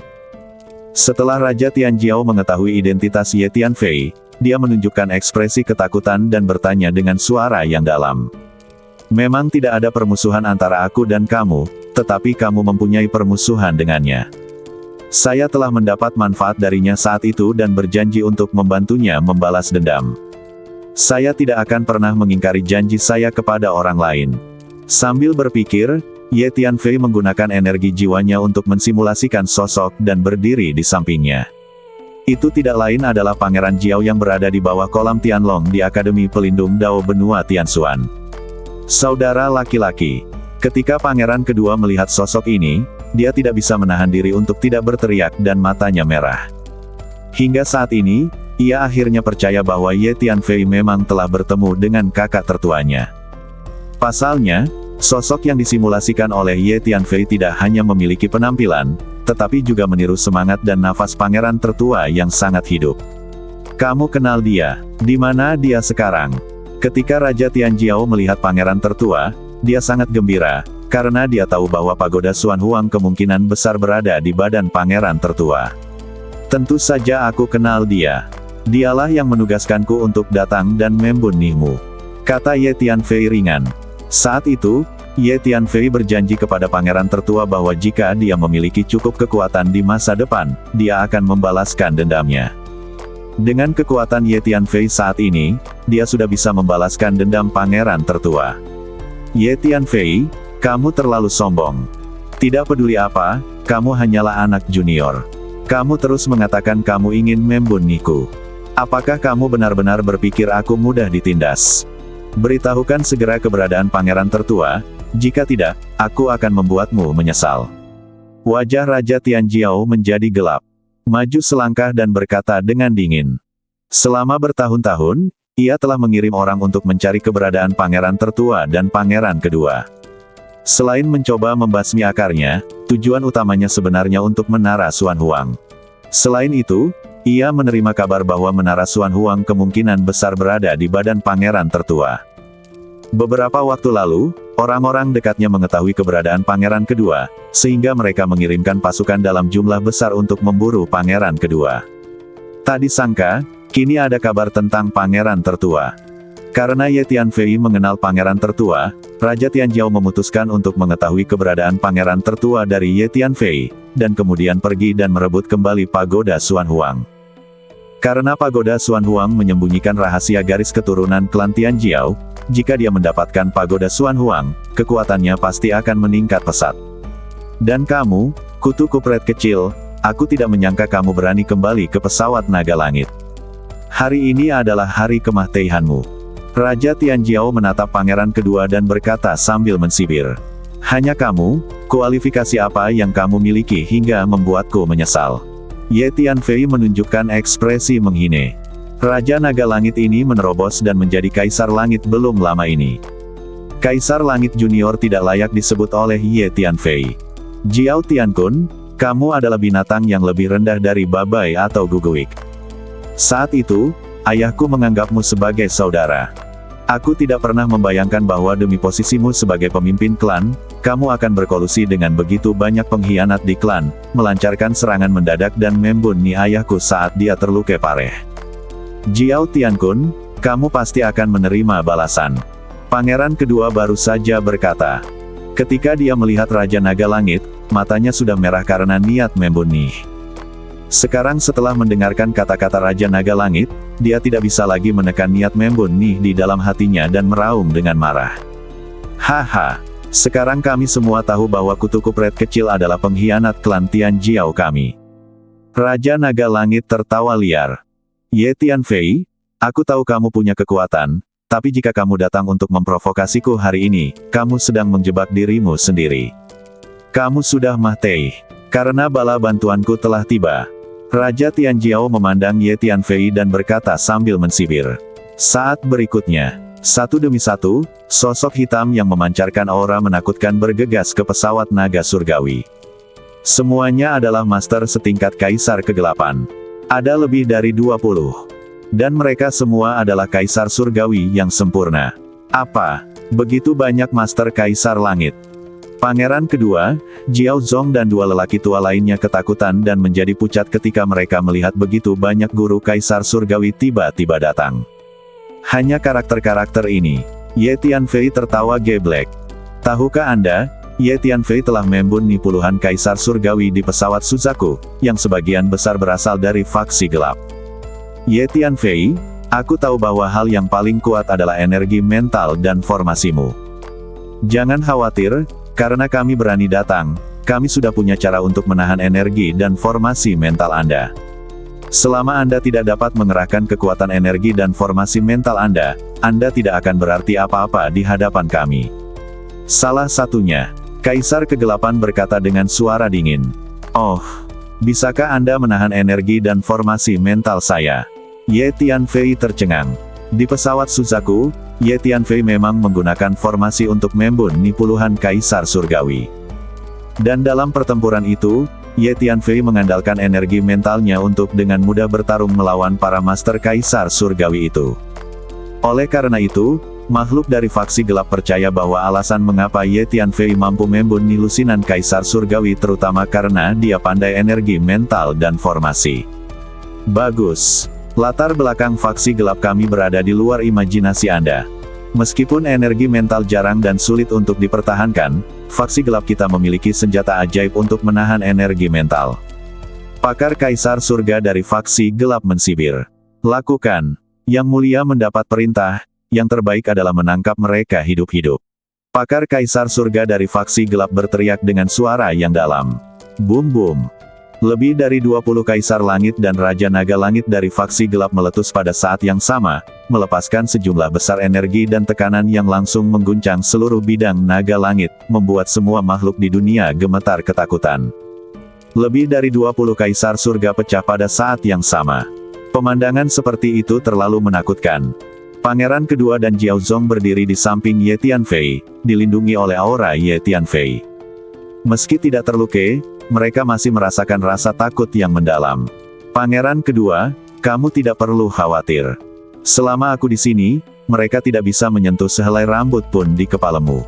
Setelah Raja Tianjiao mengetahui identitas Ye Tianfei, dia menunjukkan ekspresi ketakutan dan bertanya dengan suara yang dalam. Memang tidak ada permusuhan antara aku dan kamu, tetapi kamu mempunyai permusuhan dengannya. Saya telah mendapat manfaat darinya saat itu dan berjanji untuk membantunya membalas dendam. Saya tidak akan pernah mengingkari janji saya kepada orang lain. Sambil berpikir, Ye Tianfei menggunakan energi jiwanya untuk mensimulasikan sosok dan berdiri di sampingnya. Itu tidak lain adalah Pangeran Jiao yang berada di bawah kolam Tianlong di Akademi Pelindung Dao Benua Tianxuan. Saudara laki-laki. Ketika pangeran kedua melihat sosok ini, dia tidak bisa menahan diri untuk tidak berteriak dan matanya merah. Hingga saat ini, ia akhirnya percaya bahwa Ye Tianfei memang telah bertemu dengan kakak tertuanya. Pasalnya, sosok yang disimulasikan oleh Ye Tianfei tidak hanya memiliki penampilan, tetapi juga meniru semangat dan nafas pangeran tertua yang sangat hidup. Kamu kenal dia? Di mana dia sekarang? Ketika Raja Tianjiao melihat pangeran tertua, dia sangat gembira, karena dia tahu bahwa pagoda Xuan Huang kemungkinan besar berada di badan pangeran tertua. Tentu saja aku kenal dia. Dialah yang menugaskanku untuk datang dan membunuhmu, kata Ye Tianfei ringan. Saat itu, Ye Tianfei berjanji kepada pangeran tertua bahwa jika dia memiliki cukup kekuatan di masa depan, dia akan membalaskan dendamnya. Dengan kekuatan Ye Tianfei saat ini, dia sudah bisa membalaskan dendam pangeran tertua. Ye Tianfei, kamu terlalu sombong. Tidak peduli apa, kamu hanyalah anak junior. Kamu terus mengatakan kamu ingin membunuhku. Apakah kamu benar-benar berpikir aku mudah ditindas? Beritahukan segera keberadaan pangeran tertua, jika tidak, aku akan membuatmu menyesal. Wajah Raja Tianjiao menjadi gelap. Maju selangkah dan berkata dengan dingin. Selama bertahun-tahun, ia telah mengirim orang untuk mencari keberadaan pangeran tertua dan pangeran kedua. Selain mencoba membasmi akarnya, tujuan utamanya sebenarnya untuk menara Xuan Huang. Selain itu, ia menerima kabar bahwa menara Xuan Huang kemungkinan besar berada di badan pangeran tertua. Beberapa waktu lalu, orang-orang dekatnya mengetahui keberadaan pangeran kedua, sehingga mereka mengirimkan pasukan dalam jumlah besar untuk memburu pangeran kedua. Tak disangka, kini ada kabar tentang pangeran tertua. Karena Ye Tianfei mengenal pangeran tertua, Raja Tianjiao memutuskan untuk mengetahui keberadaan pangeran tertua dari Ye Tianfei, dan kemudian pergi dan merebut kembali pagoda Xuan Huang. Karena pagoda Xuan Huang menyembunyikan rahasia garis keturunan klan Tianjiao, jika dia mendapatkan pagoda Xuan Huang, kekuatannya pasti akan meningkat pesat. Dan kamu, Kutu kupret kecil, aku tidak menyangka kamu berani kembali ke pesawat naga langit. Hari ini adalah hari kematianmu. Raja Tianjiao menatap pangeran kedua dan berkata sambil mensibir. Hanya kamu, kualifikasi apa yang kamu miliki hingga membuatku menyesal? Ye Tianfei menunjukkan ekspresi menghine. Raja Naga Langit ini menerobos dan menjadi Kaisar Langit belum lama ini. Kaisar Langit Junior tidak layak disebut oleh Ye Tianfei. Jiao Tiankun, kamu adalah binatang yang lebih rendah dari babai atau guguik. Saat itu, ayahku menganggapmu sebagai saudara. Aku tidak pernah membayangkan bahwa demi posisimu sebagai pemimpin klan, kamu akan berkolusi dengan begitu banyak pengkhianat di klan, melancarkan serangan mendadak dan membunuh ayahku saat dia terluka parah. Jiao Tiankun, kamu pasti akan menerima balasan. Pangeran kedua baru saja berkata. Ketika dia melihat Raja Naga Langit, matanya sudah merah karena niat membunuh. Sekarang setelah mendengarkan kata-kata Raja Naga Langit, dia tidak bisa lagi menekan niat membunuh di dalam hatinya dan meraung dengan marah. Haha, sekarang kami semua tahu bahwa kutu kupret kecil adalah pengkhianat klan Tianjiao kami. Raja Naga Langit tertawa liar. Ye Tianfei, aku tahu kamu punya kekuatan, tapi jika kamu datang untuk memprovokasiku hari ini, kamu sedang menjebak dirimu sendiri. Kamu sudah mati, karena bala bantuanku telah tiba. Raja Tianjiao memandang Ye Tianfei dan berkata sambil mensibir. Saat berikutnya, satu demi satu, sosok hitam yang memancarkan aura menakutkan bergegas ke pesawat naga surgawi. Semuanya adalah master setingkat Kaisar Kegelapan. Ada lebih dari 20. Dan mereka semua adalah Kaisar Surgawi yang sempurna. Apa? Begitu banyak master Kaisar Langit. Pangeran kedua, Jiao Zong dan dua lelaki tua lainnya ketakutan dan menjadi pucat ketika mereka melihat begitu banyak guru Kaisar Surgawi tiba-tiba datang. Hanya karakter-karakter ini. Ye Tianfei tertawa geblek. Tahukah Anda, Ye Tianfei telah membunuh puluhan Kaisar Surgawi di pesawat Suzaku, yang sebagian besar berasal dari faksi gelap. Ye Tianfei, aku tahu bahwa hal yang paling kuat adalah energi mental dan formasimu. Jangan khawatir, karena kami berani datang, kami sudah punya cara untuk menahan energi dan formasi mental Anda. Selama Anda tidak dapat mengerahkan kekuatan energi dan formasi mental Anda tidak akan berarti apa-apa di hadapan kami. Salah satunya, Kaisar Kegelapan berkata dengan suara dingin. Oh, bisakah Anda menahan energi dan formasi mental saya? Ye Tianfei tercengang. Di pesawat Suzaku, Ye Tianfei memang menggunakan formasi untuk membunuh puluhan Kaisar Surgawi. Dan dalam pertempuran itu, Ye Tianfei mengandalkan energi mentalnya untuk dengan mudah bertarung melawan para master Kaisar Surgawi itu. Oleh karena itu, makhluk dari faksi gelap percaya bahwa alasan mengapa Ye Tianfei mampu membunuh lusinan Kaisar Surgawi terutama karena dia pandai energi mental dan formasi. Bagus. Latar belakang faksi gelap kami berada di luar imajinasi Anda. Meskipun energi mental jarang dan sulit untuk dipertahankan, faksi gelap kita memiliki senjata ajaib untuk menahan energi mental. Pakar Kaisar Surga dari faksi gelap mensibir. Lakukan. Yang mulia mendapat perintah, yang terbaik adalah menangkap mereka hidup-hidup. Pakar Kaisar Surga dari faksi gelap berteriak dengan suara yang dalam. Bum-bum. Lebih dari 20 Kaisar Langit dan Raja Naga Langit dari faksi gelap meletus pada saat yang sama, melepaskan sejumlah besar energi dan tekanan yang langsung mengguncang seluruh bidang Naga Langit, membuat semua makhluk di dunia gemetar ketakutan. Lebih dari 20 Kaisar Surga pecah pada saat yang sama. Pemandangan seperti itu terlalu menakutkan. Pangeran kedua dan Jiao Zong berdiri di samping Ye Tianfei, dilindungi oleh aura Ye Tianfei. Meski tidak terluka, mereka masih merasakan rasa takut yang mendalam. Pangeran kedua, kamu tidak perlu khawatir. Selama aku di sini, mereka tidak bisa menyentuh sehelai rambut pun di kepalamu.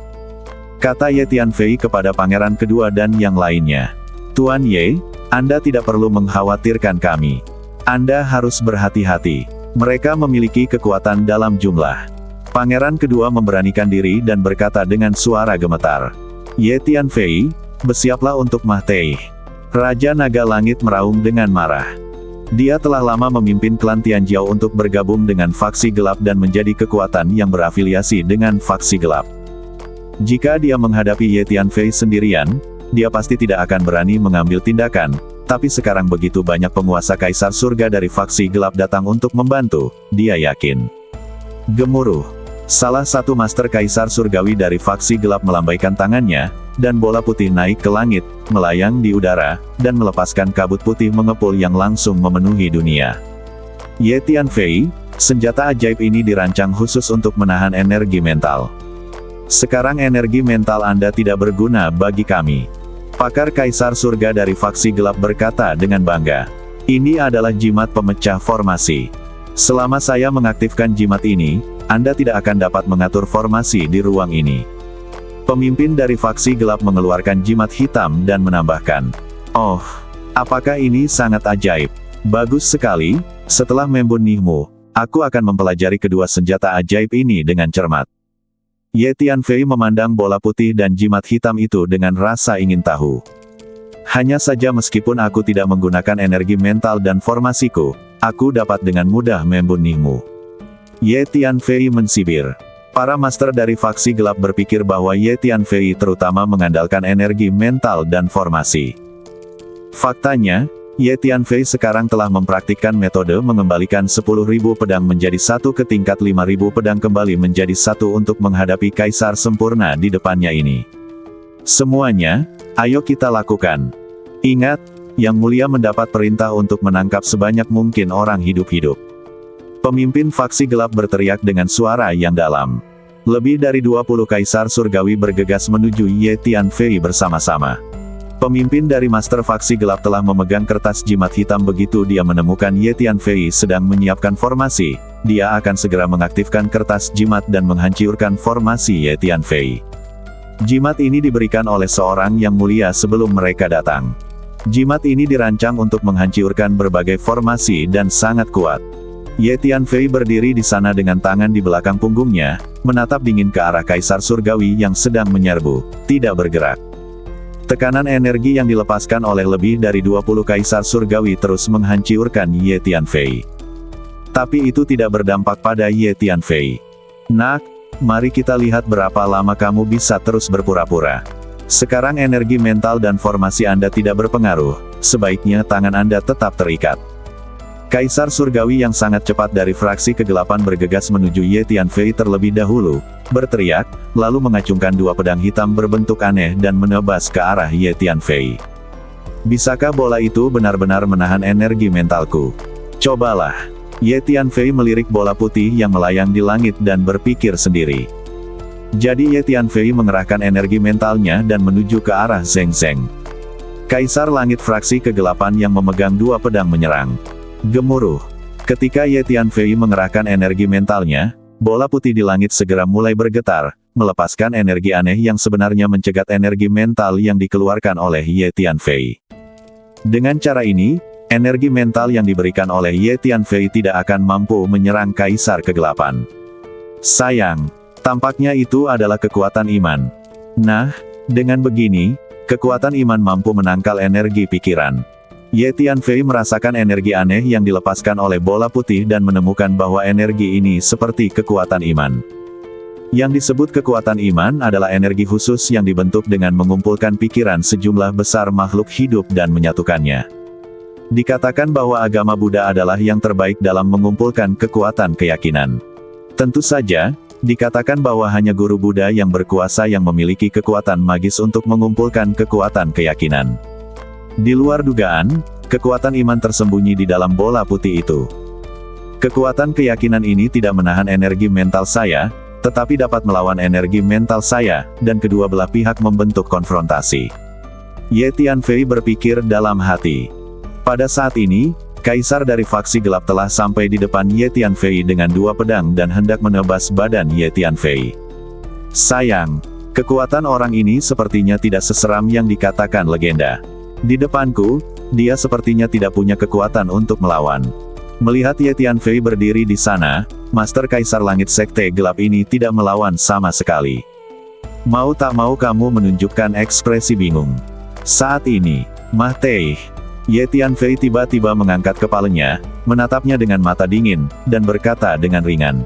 Kata Ye Tianfei kepada pangeran kedua dan yang lainnya. Tuan Ye, Anda tidak perlu mengkhawatirkan kami. Anda harus berhati-hati. Mereka memiliki kekuatan dalam jumlah. Pangeran kedua memberanikan diri dan berkata dengan suara gemetar. Ye Tianfei, bersiaplah untuk mati. Raja Naga Langit meraung dengan marah. Dia telah lama memimpin klan Tianjiao untuk bergabung dengan faksi gelap dan menjadi kekuatan yang berafiliasi dengan faksi gelap. Jika dia menghadapi Ye Tianfei sendirian, dia pasti tidak akan berani mengambil tindakan. Tapi sekarang begitu banyak penguasa Kaisar Surga dari faksi gelap datang untuk membantu, dia yakin. Gemuruh. Salah satu master Kaisar Surgawi dari faksi gelap melambaikan tangannya, dan bola putih naik ke langit, melayang di udara, dan melepaskan kabut putih mengepul yang langsung memenuhi dunia. Ye Tianfei, senjata ajaib ini dirancang khusus untuk menahan energi mental. Sekarang energi mental Anda tidak berguna bagi kami. Pakar Kaisar Surga dari faksi gelap berkata dengan bangga. Ini adalah jimat pemecah formasi. Selama saya mengaktifkan jimat ini, Anda tidak akan dapat mengatur formasi di ruang ini. Pemimpin dari faksi gelap mengeluarkan jimat hitam dan menambahkan. Oh, apakah ini sangat ajaib. Bagus sekali, setelah membunuhmu, aku akan mempelajari kedua senjata ajaib ini dengan cermat. Ye Tianfei memandang bola putih dan jimat hitam itu dengan rasa ingin tahu. Hanya saja meskipun aku tidak menggunakan energi mental dan formasiku, aku dapat dengan mudah membunuhmu. Ye Tianfei mensibir. Para master dari faksi gelap berpikir bahwa Ye Tianfei terutama mengandalkan energi mental dan formasi. Faktanya, Ye Tianfei sekarang telah mempraktikkan metode mengembalikan 10.000 pedang menjadi satu ke tingkat 5.000 pedang kembali menjadi satu untuk menghadapi Kaisar sempurna di depannya ini. Semuanya, ayo kita lakukan. Ingat, Yang Mulia mendapat perintah untuk menangkap sebanyak mungkin orang hidup-hidup. Pemimpin faksi gelap berteriak dengan suara yang dalam. Lebih dari 20 Kaisar Surgawi bergegas menuju Ye Tianfei bersama-sama. Pemimpin dari Master Faksi Gelap telah memegang kertas jimat hitam begitu dia menemukan Ye Tianfei sedang menyiapkan formasi, dia akan segera mengaktifkan kertas jimat dan menghancurkan formasi Ye Tianfei. Jimat ini diberikan oleh seorang yang mulia sebelum mereka datang. Jimat ini dirancang untuk menghancurkan berbagai formasi dan sangat kuat. Ye Tianfei berdiri di sana dengan tangan di belakang punggungnya, menatap dingin ke arah Kaisar Surgawi yang sedang menyerbu, tidak bergerak. Tekanan energi yang dilepaskan oleh lebih dari 20 Kaisar Surgawi terus menghancurkan Ye Tianfei. Tapi itu tidak berdampak pada Ye Tianfei. Nak, mari kita lihat berapa lama kamu bisa terus berpura-pura. Sekarang energi mental dan formasi Anda tidak berpengaruh, sebaiknya tangan Anda tetap terikat. Kaisar Surgawi yang sangat cepat dari fraksi kegelapan bergegas menuju Ye Tianfei terlebih dahulu, berteriak, lalu mengacungkan dua pedang hitam berbentuk aneh dan menebas ke arah Ye Tianfei. Bisakah bola itu benar-benar menahan energi mentalku? Cobalah. Ye Tianfei melirik bola putih yang melayang di langit dan berpikir sendiri. Jadi Ye Tianfei mengerahkan energi mentalnya dan menuju ke arah Zheng Zheng. Kaisar Langit fraksi kegelapan yang memegang dua pedang menyerang. Gemuruh. Ketika Ye Tianfei mengerahkan energi mentalnya, bola putih di langit segera mulai bergetar, melepaskan energi aneh yang sebenarnya mencegat energi mental yang dikeluarkan oleh Ye Tianfei. Dengan cara ini, energi mental yang diberikan oleh Ye Tianfei tidak akan mampu menyerang Kaisar Kegelapan. Sayang, tampaknya itu adalah kekuatan iman. Nah, dengan begini, kekuatan iman mampu menangkal energi pikiran. Ye Tianfei merasakan energi aneh yang dilepaskan oleh bola putih dan menemukan bahwa energi ini seperti kekuatan iman. Yang disebut kekuatan iman adalah energi khusus yang dibentuk dengan mengumpulkan pikiran sejumlah besar makhluk hidup dan menyatukannya. Dikatakan bahwa agama Buddha adalah yang terbaik dalam mengumpulkan kekuatan keyakinan. Tentu saja, dikatakan bahwa hanya guru Buddha yang berkuasa yang memiliki kekuatan magis untuk mengumpulkan kekuatan keyakinan. Di luar dugaan, kekuatan iman tersembunyi di dalam bola putih itu. Kekuatan keyakinan ini tidak menahan energi mental saya, tetapi dapat melawan energi mental saya, dan kedua belah pihak membentuk konfrontasi. Ye Tianfei berpikir dalam hati. Pada saat ini, Kaisar dari faksi gelap telah sampai di depan Ye Tianfei dengan dua pedang dan hendak menebas badan Ye Tianfei. Sayang, kekuatan orang ini sepertinya tidak seseram yang dikatakan legenda. Di depanku, dia sepertinya tidak punya kekuatan untuk melawan. Melihat Ye Tianfei berdiri di sana, Master Kaisar Langit Sekte Gelap ini tidak melawan sama sekali. Mau tak mau kamu menunjukkan ekspresi bingung. Saat ini, Mah Tei. Ye Tianfei tiba-tiba mengangkat kepalanya, menatapnya dengan mata dingin, dan berkata dengan ringan.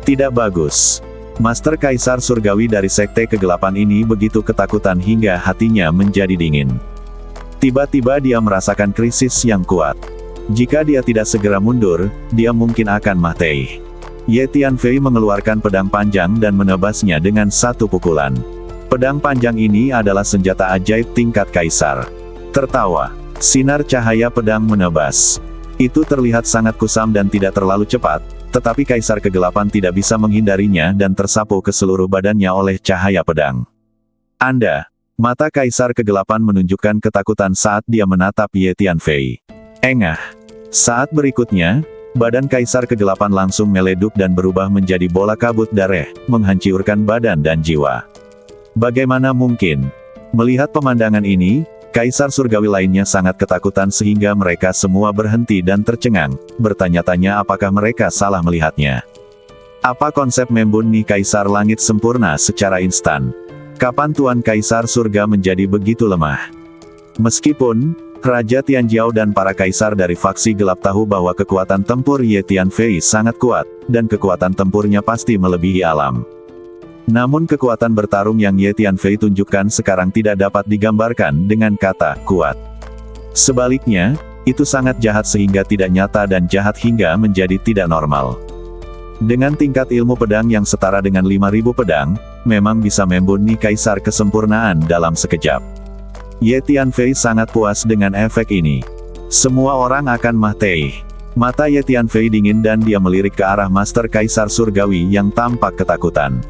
Tidak bagus. Master Kaisar Surgawi dari Sekte Kegelapan ini begitu ketakutan hingga hatinya menjadi dingin. Tiba-tiba dia merasakan krisis yang kuat. Jika dia tidak segera mundur, dia mungkin akan mati. Ye Tianfei mengeluarkan pedang panjang dan menebasnya dengan satu pukulan. Pedang panjang ini adalah senjata ajaib tingkat kaisar. Tertawa, sinar cahaya pedang menebas. Itu terlihat sangat kusam dan tidak terlalu cepat, tetapi Kaisar Kegelapan tidak bisa menghindarinya dan tersapu ke seluruh badannya oleh cahaya pedang. Mata Kaisar Kegelapan menunjukkan ketakutan saat dia menatap Ye Tianfei. Engah. Saat berikutnya, badan Kaisar Kegelapan langsung meleduk dan berubah menjadi bola kabut darah, menghancurkan badan dan jiwa. Bagaimana mungkin? Melihat pemandangan ini, Kaisar Surgawi lainnya sangat ketakutan sehingga mereka semua berhenti dan tercengang, bertanya-tanya apakah mereka salah melihatnya. Apa konsep membun Ni Kaisar Langit sempurna secara instan? Kapan Tuan Kaisar Surga menjadi begitu lemah? Meskipun Raja Tianjiao dan para kaisar dari faksi gelap tahu bahwa kekuatan tempur Ye Tianfei sangat kuat, dan kekuatan tempurnya pasti melebihi alam. Namun kekuatan bertarung yang Ye Tianfei tunjukkan sekarang tidak dapat digambarkan dengan kata kuat. Sebaliknya, itu sangat jahat sehingga tidak nyata dan jahat hingga menjadi tidak normal. Dengan tingkat ilmu pedang yang setara dengan 5.000 pedang, memang bisa membuni kaisar kesempurnaan dalam sekejap. Ye Tianfei sangat puas dengan efek ini. Semua orang akan mati. Mata Ye Tianfei dingin dan dia melirik ke arah Master Kaisar Surgawi yang tampak ketakutan.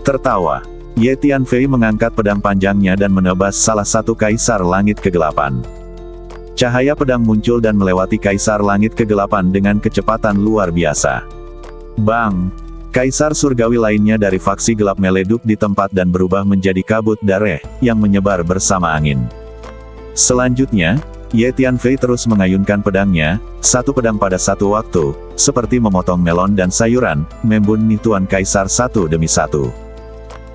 Tertawa, Ye Tianfei mengangkat pedang panjangnya dan menebas salah satu Kaisar Langit Kegelapan. Cahaya pedang muncul dan melewati Kaisar Langit Kegelapan dengan kecepatan luar biasa. Bang! Kaisar Surgawi lainnya dari faksi gelap meleduk di tempat dan berubah menjadi kabut darah, yang menyebar bersama angin. Selanjutnya, Ye Tianfei terus mengayunkan pedangnya, satu pedang pada satu waktu, seperti memotong melon dan sayuran, membuni Tuan Kaisar satu demi satu.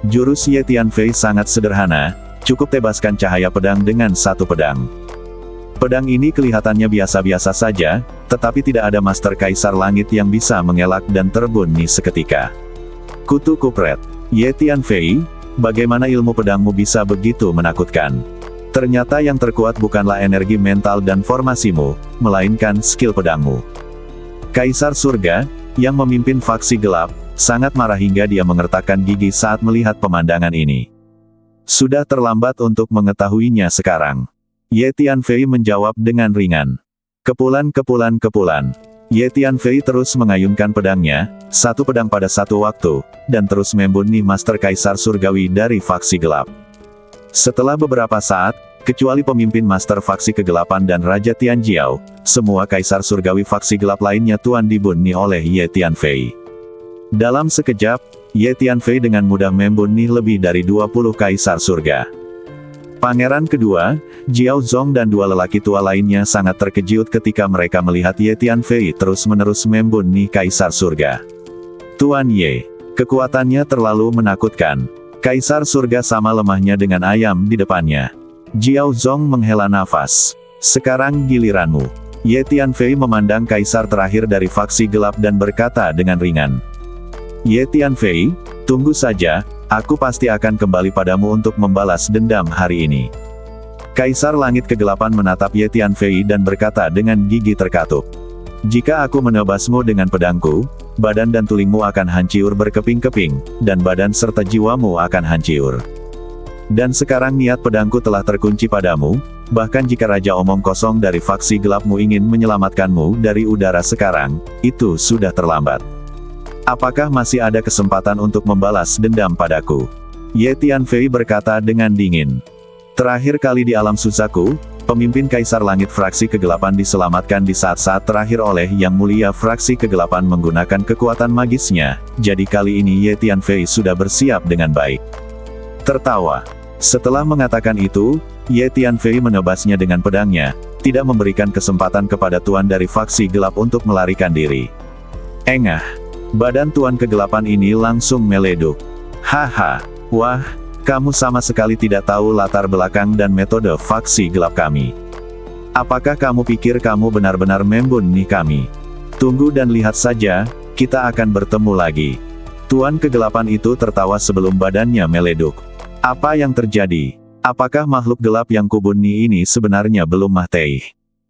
Jurus Ye Tianfei sangat sederhana, cukup tebaskan cahaya pedang dengan satu pedang. Pedang ini kelihatannya biasa-biasa saja, tetapi tidak ada Master Kaisar Langit yang bisa mengelak dan terbuni seketika. Kutu kupret, Ye Tianfei, bagaimana ilmu pedangmu bisa begitu menakutkan? Ternyata yang terkuat bukanlah energi mental dan formasimu, melainkan skill pedangmu. Kaisar Surga, yang memimpin faksi gelap, sangat marah hingga dia mengertakkan gigi saat melihat pemandangan ini. Sudah terlambat untuk mengetahuinya sekarang. Ye Tianfei menjawab dengan ringan. Kepulan. Ye Tianfei terus mengayunkan pedangnya, satu pedang pada satu waktu, dan terus membuni Master Kaisar Surgawi dari faksi gelap. Setelah beberapa saat, kecuali pemimpin Master Faksi Kegelapan dan Raja Tianjiao, semua Kaisar Surgawi faksi gelap lainnya tuan dibuni oleh Ye Tianfei. Dalam sekejap, Ye Tianfei dengan mudah membuni lebih dari 20 Kaisar Surga. Pangeran kedua, Jiao Zong dan dua lelaki tua lainnya sangat terkejut ketika mereka melihat Ye Tianfei terus-menerus membuni Kaisar Surga. Tuan Ye, kekuatannya terlalu menakutkan. Kaisar Surga sama lemahnya dengan ayam di depannya. Jiao Zong menghela nafas. Sekarang giliranmu. Ye Tianfei memandang Kaisar terakhir dari faksi gelap dan berkata dengan ringan. Ye Tianfei, tunggu saja, aku pasti akan kembali padamu untuk membalas dendam hari ini. Kaisar Langit Kegelapan menatap Ye Tianfei dan berkata dengan gigi terkatup. Jika aku menebasmu dengan pedangku, badan dan tulingmu akan hancur berkeping-keping, dan badan serta jiwamu akan hancur. Dan sekarang niat pedangku telah terkunci padamu, bahkan jika Raja Omong Kosong dari faksi gelapmu ingin menyelamatkanmu dari udara sekarang, itu sudah terlambat. Apakah masih ada kesempatan untuk membalas dendam padaku? Ye Tianfei berkata dengan dingin. Terakhir kali di alam Suzaku, pemimpin Kaisar Langit Fraksi Kegelapan diselamatkan di saat-saat terakhir oleh Yang Mulia Fraksi Kegelapan menggunakan kekuatan magisnya, jadi kali ini Ye Tianfei sudah bersiap dengan baik. Tertawa. Setelah mengatakan itu, Ye Tianfei menebasnya dengan pedangnya, tidak memberikan kesempatan kepada Tuan dari faksi gelap untuk melarikan diri. Engah. Badan Tuan Kegelapan ini langsung meleduk. Haha, wah, kamu sama sekali tidak tahu latar belakang dan metode faksi gelap kami. Apakah kamu pikir kamu benar-benar membuni kami? Tunggu dan lihat saja, kita akan bertemu lagi. Tuan kegelapan itu tertawa sebelum badannya meleduk. Apa yang terjadi? Apakah makhluk gelap yang kubuni ini sebenarnya belum mati?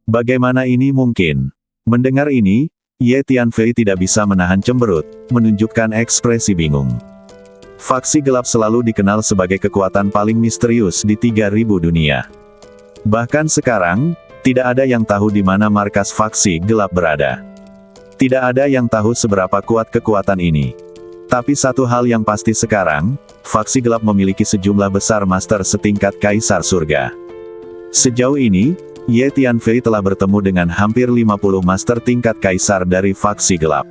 Bagaimana ini mungkin? Mendengar ini, Ye Tianfei tidak bisa menahan cemberut, menunjukkan ekspresi bingung. Faksi gelap selalu dikenal sebagai kekuatan paling misterius di 3000 dunia. Bahkan sekarang, tidak ada yang tahu di mana markas faksi gelap berada. Tidak ada yang tahu seberapa kuat kekuatan ini. Tapi satu hal yang pasti sekarang, faksi gelap memiliki sejumlah besar master setingkat Kaisar Surga. Sejauh ini, Ye Tianfei telah bertemu dengan hampir 50 master tingkat Kaisar dari faksi gelap.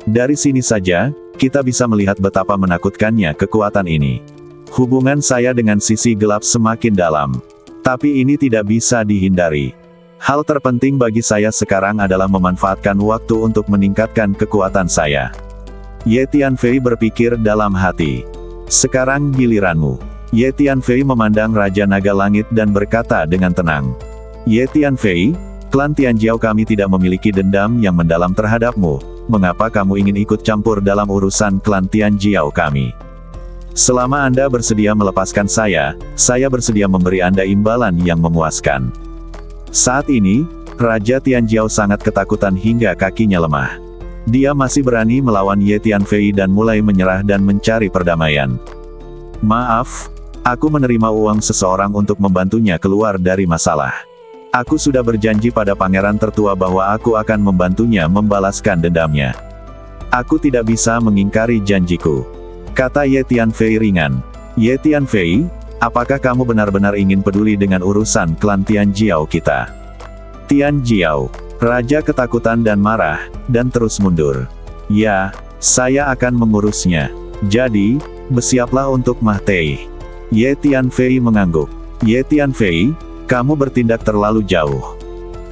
Dari sini saja, kita bisa melihat betapa menakutkannya kekuatan ini. Hubungan saya dengan sisi gelap semakin dalam. Tapi ini tidak bisa dihindari. Hal terpenting bagi saya sekarang adalah memanfaatkan waktu untuk meningkatkan kekuatan saya. Ye Tianfei berpikir dalam hati. Sekarang giliranmu. Ye Tianfei memandang Raja Naga Langit dan berkata dengan tenang. Ye Tianfei, klan Tianjiao kami tidak memiliki dendam yang mendalam terhadapmu. Mengapa kamu ingin ikut campur dalam urusan klan Tianjiao kami? Selama Anda bersedia melepaskan saya bersedia memberi Anda imbalan yang memuaskan. Saat ini, Raja Tianjiao sangat ketakutan hingga kakinya lemah. Dia masih berani melawan Ye Tianfei dan mulai menyerah dan mencari perdamaian. Maaf, aku menerima uang seseorang untuk membantunya keluar dari masalah. Aku sudah berjanji pada pangeran tertua bahwa aku akan membantunya membalaskan dendamnya. Aku tidak bisa mengingkari janjiku, kata Ye Tianfei ringan. Ye Tianfei, apakah kamu benar-benar ingin peduli dengan urusan klan Tianjiao kita? Tianjiao, raja ketakutan dan marah, dan terus mundur. Ya, saya akan mengurusnya. Jadi, bersiaplah untuk mati. Ye Tianfei mengangguk. Ye Tianfei, kamu bertindak terlalu jauh.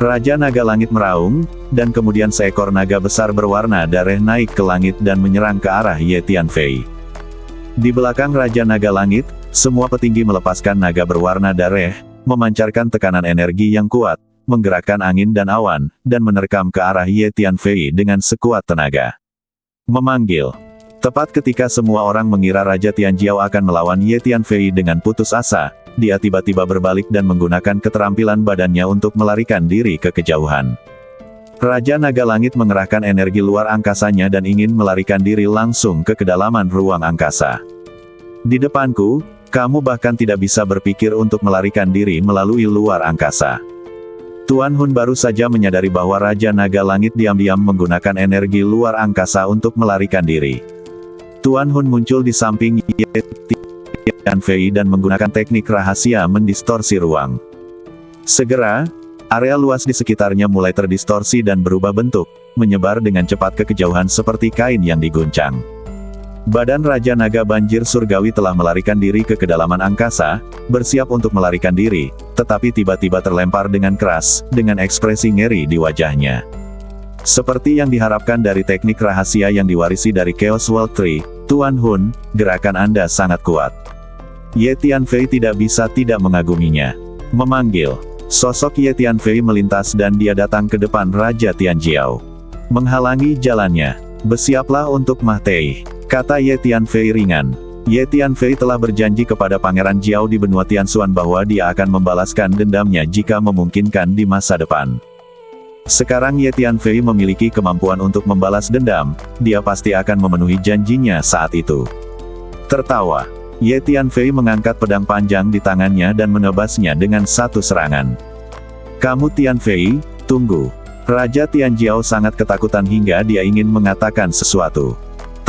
Raja Naga Langit meraung, dan kemudian seekor naga besar berwarna darah naik ke langit dan menyerang ke arah Ye Tianfei. Di belakang Raja Naga Langit, semua petinggi melepaskan naga berwarna darah, memancarkan tekanan energi yang kuat, menggerakkan angin dan awan, dan menerkam ke arah Ye Tianfei dengan sekuat tenaga. Memanggil. Tepat ketika semua orang mengira Raja Tianjiao akan melawan Ye Tianfei dengan putus asa, dia tiba-tiba berbalik dan menggunakan keterampilan badannya untuk melarikan diri ke kejauhan. Raja Naga Langit mengerahkan energi luar angkasanya dan ingin melarikan diri langsung ke kedalaman ruang angkasa. Di depanku, kamu bahkan tidak bisa berpikir untuk melarikan diri melalui luar angkasa. Tuan Hun baru saja menyadari bahwa Raja Naga Langit diam-diam menggunakan energi luar angkasa untuk melarikan diri. Tuan Hun muncul di samping Ye Tianfei dan menggunakan teknik rahasia mendistorsi ruang. Segera, area luas di sekitarnya mulai terdistorsi dan berubah bentuk, menyebar dengan cepat ke kejauhan seperti kain yang diguncang. Badan Raja Naga Banjir Surgawi telah melarikan diri ke kedalaman angkasa, bersiap untuk melarikan diri, tetapi tiba-tiba terlempar dengan keras, dengan ekspresi ngeri di wajahnya. Seperti yang diharapkan dari teknik rahasia yang diwarisi dari Chaos World Tree, Tuan Hun, gerakan Anda sangat kuat. Ye Tianfei tidak bisa tidak mengaguminya. Memanggil. Sosok Ye Tianfei melintas dan dia datang ke depan Raja Tianjiao. Menghalangi jalannya. Bersiaplah untuk mati, kata Ye Tianfei ringan. Ye Tianfei telah berjanji kepada Pangeran Jiao di benua Tianxuan bahwa dia akan membalaskan dendamnya jika memungkinkan di masa depan. Sekarang Ye Tianfei memiliki kemampuan untuk membalas dendam, dia pasti akan memenuhi janjinya saat itu. Tertawa, Ye Tianfei mengangkat pedang panjang di tangannya dan menebasnya dengan satu serangan. Kamu Tianfei, tunggu. Raja Tianjiao sangat ketakutan hingga dia ingin mengatakan sesuatu.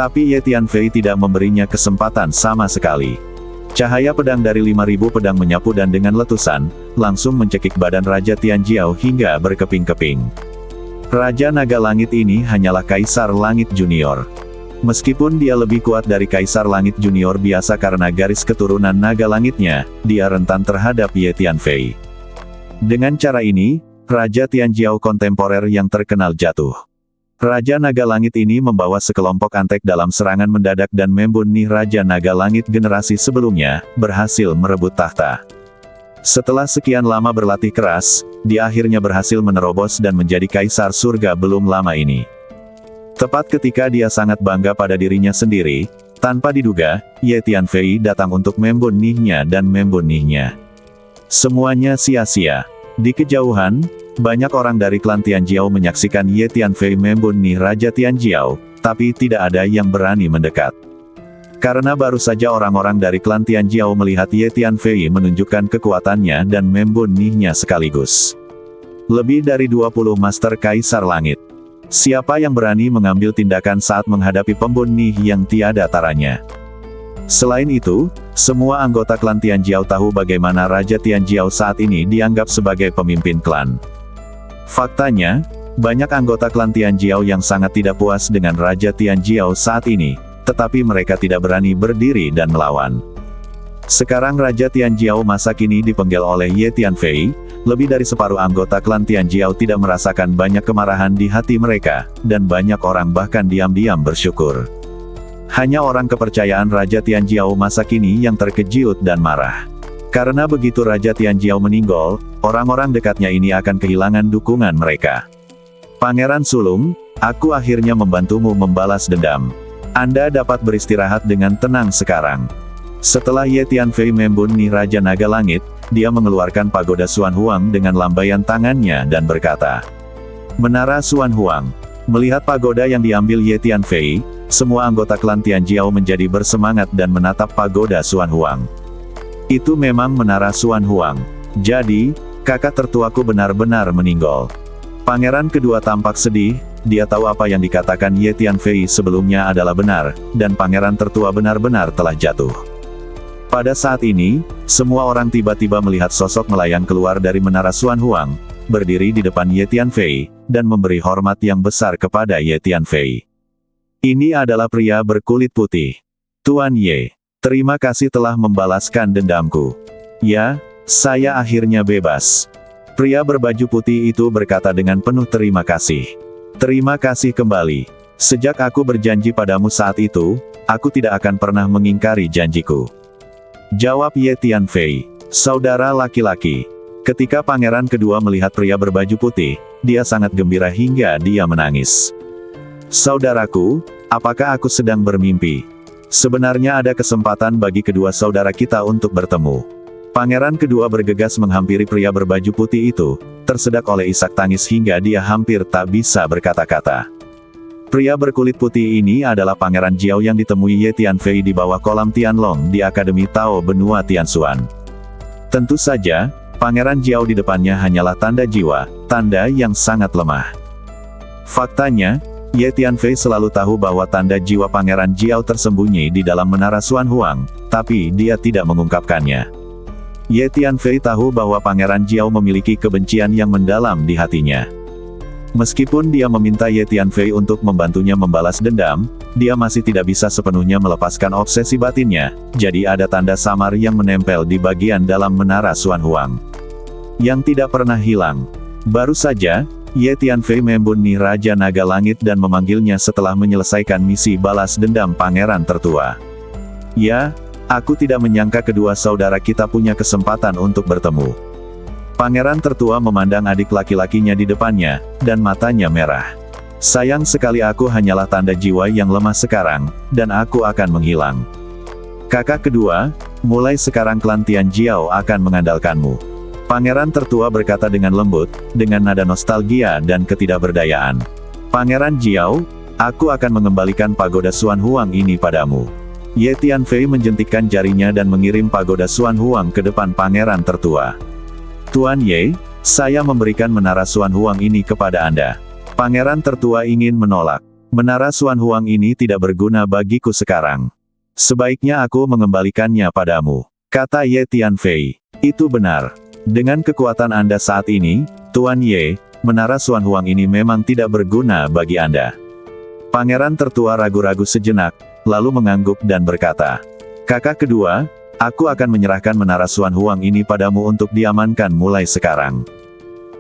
Tapi Ye Tianfei tidak memberinya kesempatan sama sekali. Cahaya pedang dari 5.000 pedang menyapu dan dengan letusan, langsung mencekik badan Raja Tianjiao hingga berkeping-keping. Raja Naga Langit ini hanyalah Kaisar Langit Junior. Meskipun dia lebih kuat dari Kaisar Langit Junior biasa karena garis keturunan naga langitnya, dia rentan terhadap Ye Tianfei. Dengan cara ini, Raja Tianjiao kontemporer yang terkenal jatuh. Raja Naga Langit ini membawa sekelompok antek dalam serangan mendadak dan membunuh Raja Naga Langit generasi sebelumnya, berhasil merebut tahta. Setelah sekian lama berlatih keras, dia akhirnya berhasil menerobos dan menjadi Kaisar Surga belum lama ini. Tepat ketika dia sangat bangga pada dirinya sendiri, tanpa diduga, Ye Tianfei datang untuk membunuhnya dan membunuhnya. Semuanya sia-sia. Di kejauhan, banyak orang dari klan Tianjiao menyaksikan Ye Tianfei membunuh Raja Tianjiao, tapi tidak ada yang berani mendekat. Karena baru saja orang-orang dari klan Tianjiao melihat Ye Tianfei menunjukkan kekuatannya dan membunuhnya sekaligus. Lebih dari 20 Master Kaisar Langit. Siapa yang berani mengambil tindakan saat menghadapi pembunuh yang tiada taranya? Selain itu, semua anggota klan Tianjiao tahu bagaimana Raja Tianjiao saat ini dianggap sebagai pemimpin klan. Faktanya, banyak anggota klan Tianjiao yang sangat tidak puas dengan Raja Tianjiao saat ini, tetapi mereka tidak berani berdiri dan melawan. Sekarang Raja Tianjiao masa kini dipenggal oleh Ye Tianfei. Lebih dari separuh anggota klan Tianjiao tidak merasakan banyak kemarahan di hati mereka, dan banyak orang bahkan diam-diam bersyukur. Hanya orang kepercayaan Raja Tianjiao masa kini yang terkejut dan marah. Karena begitu Raja Tianjiao meninggal, orang-orang dekatnya ini akan kehilangan dukungan mereka. Pangeran Sulung, aku akhirnya membantumu membalas dendam. Anda dapat beristirahat dengan tenang sekarang. Setelah Ye Tianfei membunuh Raja Naga Langit, dia mengeluarkan pagoda Xuan Huang dengan lambaian tangannya dan berkata, "Menara Xuan Huang." Melihat pagoda yang diambil Ye Tianfei, semua anggota klan Tianjiao menjadi bersemangat dan menatap pagoda Xuan Huang. Itu memang menara Xuan Huang. Jadi, kakak tertuaku benar-benar meninggal. Pangeran kedua tampak sedih, dia tahu apa yang dikatakan Ye Tianfei sebelumnya adalah benar, dan pangeran tertua benar-benar telah jatuh. Pada saat ini, semua orang tiba-tiba melihat sosok melayang keluar dari menara Xuan Huang, berdiri di depan Ye Tianfei, dan memberi hormat yang besar kepada Ye Tianfei. Ini adalah pria berkulit putih. Tuan Ye, terima kasih telah membalaskan dendamku. Ya, saya akhirnya bebas. Pria berbaju putih itu berkata dengan penuh terima kasih. Terima kasih kembali. Sejak aku berjanji padamu saat itu, aku tidak akan pernah mengingkari janjiku. Jawab Ye Tianfei, saudara laki-laki. Ketika pangeran kedua melihat pria berbaju putih, dia sangat gembira hingga dia menangis. Saudaraku, apakah aku sedang bermimpi? Sebenarnya ada kesempatan bagi kedua saudara kita untuk bertemu. Pangeran kedua bergegas menghampiri pria berbaju putih itu, tersedak oleh isak tangis hingga dia hampir tak bisa berkata-kata. Pria berkulit putih ini adalah Pangeran Jiao yang ditemui Ye Tianfei di bawah kolam Tianlong di Akademi Tao Benua Tianxuan. Tentu saja, Pangeran Jiao di depannya hanyalah tanda jiwa, tanda yang sangat lemah. Faktanya, Ye Tianfei selalu tahu bahwa tanda jiwa Pangeran Jiao tersembunyi di dalam menara Xuan Huang, tapi dia tidak mengungkapkannya. Ye Tianfei tahu bahwa Pangeran Jiao memiliki kebencian yang mendalam di hatinya. Meskipun dia meminta Ye Tianfei untuk membantunya membalas dendam, dia masih tidak bisa sepenuhnya melepaskan obsesi batinnya, jadi ada tanda samar yang menempel di bagian dalam menara Xuan Huang. Yang tidak pernah hilang. Baru saja, Ye Tianfei membunuh Raja Naga Langit dan memanggilnya setelah menyelesaikan misi balas dendam Pangeran tertua. Ya, aku tidak menyangka kedua saudara kita punya kesempatan untuk bertemu. Pangeran tertua memandang adik laki-lakinya di depannya, dan matanya merah. Sayang sekali aku hanyalah tanda jiwa yang lemah sekarang, dan aku akan menghilang. Kakak kedua, mulai sekarang klan Tianjiao akan mengandalkanmu. Pangeran tertua berkata dengan lembut, dengan nada nostalgia dan ketidakberdayaan. Pangeran Jiao, aku akan mengembalikan pagoda Xuan Huang ini padamu. Ye Tianfei menjentikkan jarinya dan mengirim pagoda Xuan Huang ke depan pangeran tertua. Tuan Ye, saya memberikan menara Xuan Huang ini kepada Anda. Pangeran tertua ingin menolak. Menara Xuan Huang ini tidak berguna bagiku sekarang. Sebaiknya aku mengembalikannya padamu. Kata Ye Tianfei. Itu benar. Dengan kekuatan Anda saat ini, Tuan Ye, menara Xuan Huang ini memang tidak berguna bagi Anda. Pangeran tertua ragu-ragu sejenak, lalu mengangguk dan berkata, Kakak kedua, aku akan menyerahkan menara Xuan Huang ini padamu untuk diamankan mulai sekarang.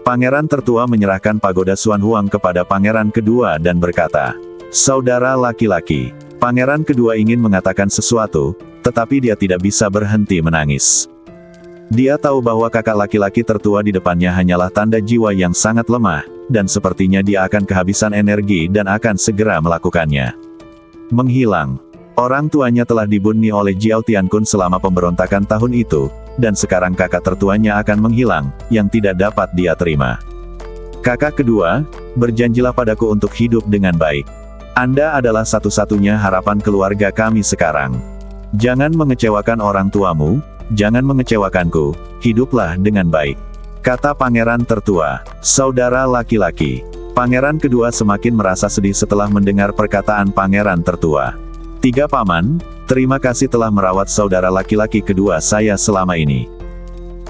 Pangeran tertua menyerahkan pagoda Xuan Huang kepada pangeran kedua dan berkata, Saudara laki-laki. Pangeran kedua ingin mengatakan sesuatu, tetapi dia tidak bisa berhenti menangis. Dia tahu bahwa kakak laki-laki tertua di depannya hanyalah tanda jiwa yang sangat lemah, dan sepertinya dia akan kehabisan energi dan akan segera melakukannya. Menghilang. Orang tuanya telah dibunuh oleh Jiao Tiankun selama pemberontakan tahun itu, dan sekarang kakak tertuanya akan menghilang, yang tidak dapat dia terima. Kakak kedua, berjanjilah padaku untuk hidup dengan baik. Anda adalah satu-satunya harapan keluarga kami sekarang. Jangan mengecewakan orang tuamu, jangan mengecewakanku, hiduplah dengan baik. Kata pangeran tertua, saudara laki-laki. Pangeran kedua semakin merasa sedih setelah mendengar perkataan pangeran tertua. 3 paman, terima kasih telah merawat saudara laki-laki kedua saya selama ini.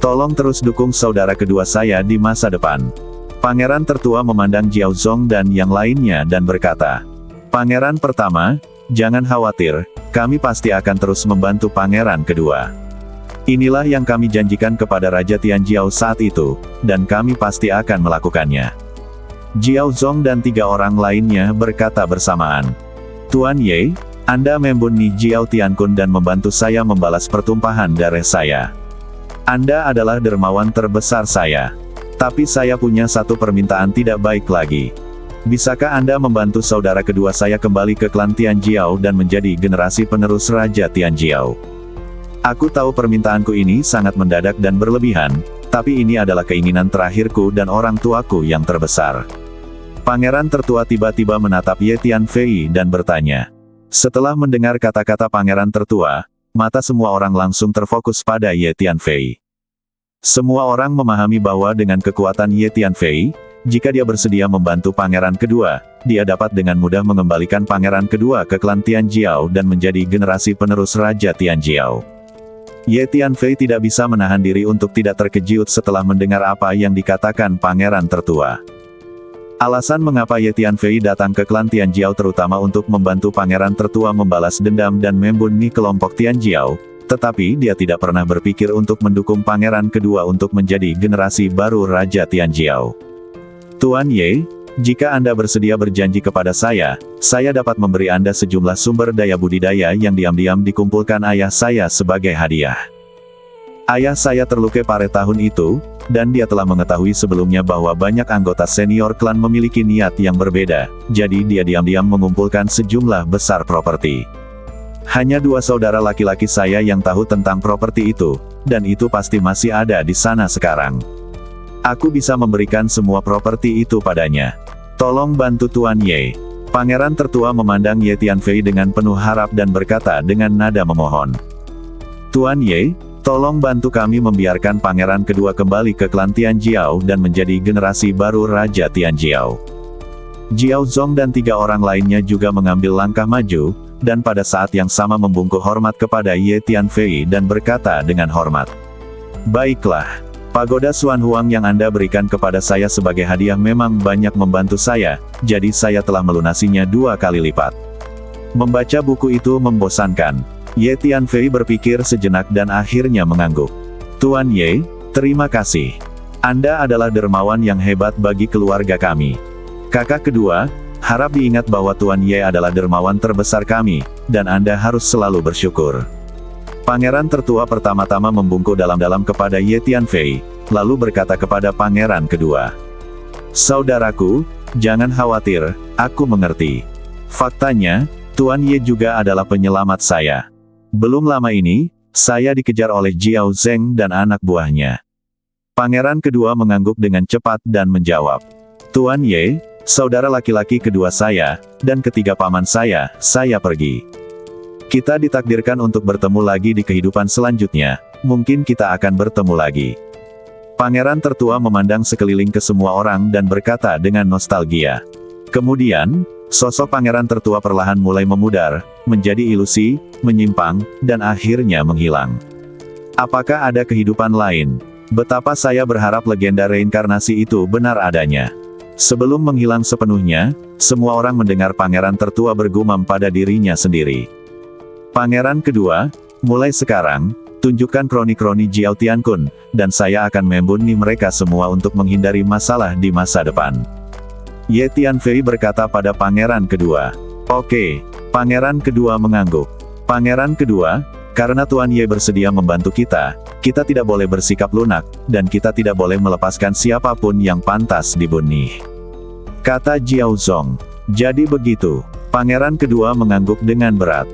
Tolong terus dukung saudara kedua saya di masa depan. Pangeran tertua memandang Jiao Zong dan yang lainnya dan berkata, Pangeran pertama, jangan khawatir, kami pasti akan terus membantu pangeran kedua. Inilah yang kami janjikan kepada Raja Tianjiao saat itu, dan kami pasti akan melakukannya. Jiao Zong dan 3 orang lainnya berkata bersamaan. Tuan Ye, Anda membunuh Jiao Tiankun dan membantu saya membalas pertumpahan darah saya. Anda adalah dermawan terbesar saya. Tapi saya punya satu permintaan tidak baik lagi. Bisakah Anda membantu saudara kedua saya kembali ke klan Tianjiao dan menjadi generasi penerus Raja Tianjiao? Aku tahu permintaanku ini sangat mendadak dan berlebihan, tapi ini adalah keinginan terakhirku dan orang tuaku yang terbesar. Pangeran tertua tiba-tiba menatap Ye Tianfei dan bertanya. Setelah mendengar kata-kata pangeran tertua, mata semua orang langsung terfokus pada Ye Tianfei. Semua orang memahami bahwa dengan kekuatan Ye Tianfei, jika dia bersedia membantu pangeran kedua, dia dapat dengan mudah mengembalikan pangeran kedua ke klan Tianjiao dan menjadi generasi penerus Raja Tianjiao. Ye Tianfei tidak bisa menahan diri untuk tidak terkejut setelah mendengar apa yang dikatakan pangeran tertua. Alasan mengapa Ye Tianfei datang ke klan Tianjiao terutama untuk membantu pangeran tertua membalas dendam dan membunuh kelompok Tianjiao, tetapi dia tidak pernah berpikir untuk mendukung pangeran kedua untuk menjadi generasi baru Raja Tianjiao. Tuan Ye, jika Anda bersedia berjanji kepada saya dapat memberi Anda sejumlah sumber daya budidaya yang diam-diam dikumpulkan ayah saya sebagai hadiah. Ayah saya terluka pada tahun itu, dan dia telah mengetahui sebelumnya bahwa banyak anggota senior klan memiliki niat yang berbeda, jadi dia diam-diam mengumpulkan sejumlah besar properti. Hanya 2 saudara laki-laki saya yang tahu tentang properti itu, dan itu pasti masih ada di sana sekarang. Aku bisa memberikan semua properti itu padanya. Tolong bantu Tuan Ye. Pangeran tertua memandang Ye Tianfei dengan penuh harap dan berkata dengan nada memohon. Tuan Ye, tolong bantu kami membiarkan pangeran kedua kembali ke klan Tianjiao dan menjadi generasi baru Raja Tianjiao. Jiao Zong dan 3 orang lainnya juga mengambil langkah maju, dan pada saat yang sama membungkuk hormat kepada Ye Tianfei dan berkata dengan hormat. Baiklah. Pagoda Xuan Huang yang Anda berikan kepada saya sebagai hadiah memang banyak membantu saya, jadi saya telah melunasinya 2 kali lipat. Membaca buku itu membosankan. Ye Tianfei berpikir sejenak dan akhirnya mengangguk. Tuan Ye, terima kasih. Anda adalah dermawan yang hebat bagi keluarga kami. Kakak kedua, harap diingat bahwa Tuan Ye adalah dermawan terbesar kami, dan Anda harus selalu bersyukur. Pangeran tertua pertama-tama membungkuk dalam-dalam kepada Ye Tianfei, lalu berkata kepada pangeran kedua. Saudaraku, jangan khawatir, aku mengerti. Faktanya, Tuan Ye juga adalah penyelamat saya. Belum lama ini, saya dikejar oleh Jiao Zeng dan anak buahnya. Pangeran kedua mengangguk dengan cepat dan menjawab. Tuan Ye, saudara laki-laki kedua saya, dan ketiga paman saya pergi. Kita ditakdirkan untuk bertemu lagi di kehidupan selanjutnya, mungkin kita akan bertemu lagi. Pangeran tertua memandang sekeliling ke semua orang dan berkata dengan nostalgia. Kemudian, sosok pangeran tertua perlahan mulai memudar, menjadi ilusi, menyimpang, dan akhirnya menghilang. Apakah ada kehidupan lain? Betapa saya berharap legenda reinkarnasi itu benar adanya. Sebelum menghilang sepenuhnya, semua orang mendengar pangeran tertua bergumam pada dirinya sendiri. Pangeran kedua, mulai sekarang, tunjukkan kroni-kroni Jiao Tiankun, dan saya akan membunuh mereka semua untuk menghindari masalah di masa depan. Ye Tianfei berkata pada pangeran kedua. Oke, pangeran kedua mengangguk. Pangeran kedua, karena Tuan Ye bersedia membantu kita tidak boleh bersikap lunak, dan kita tidak boleh melepaskan siapapun yang pantas dibunuh. kata Jiao Zong. Jadi begitu. Pangeran kedua mengangguk dengan berat.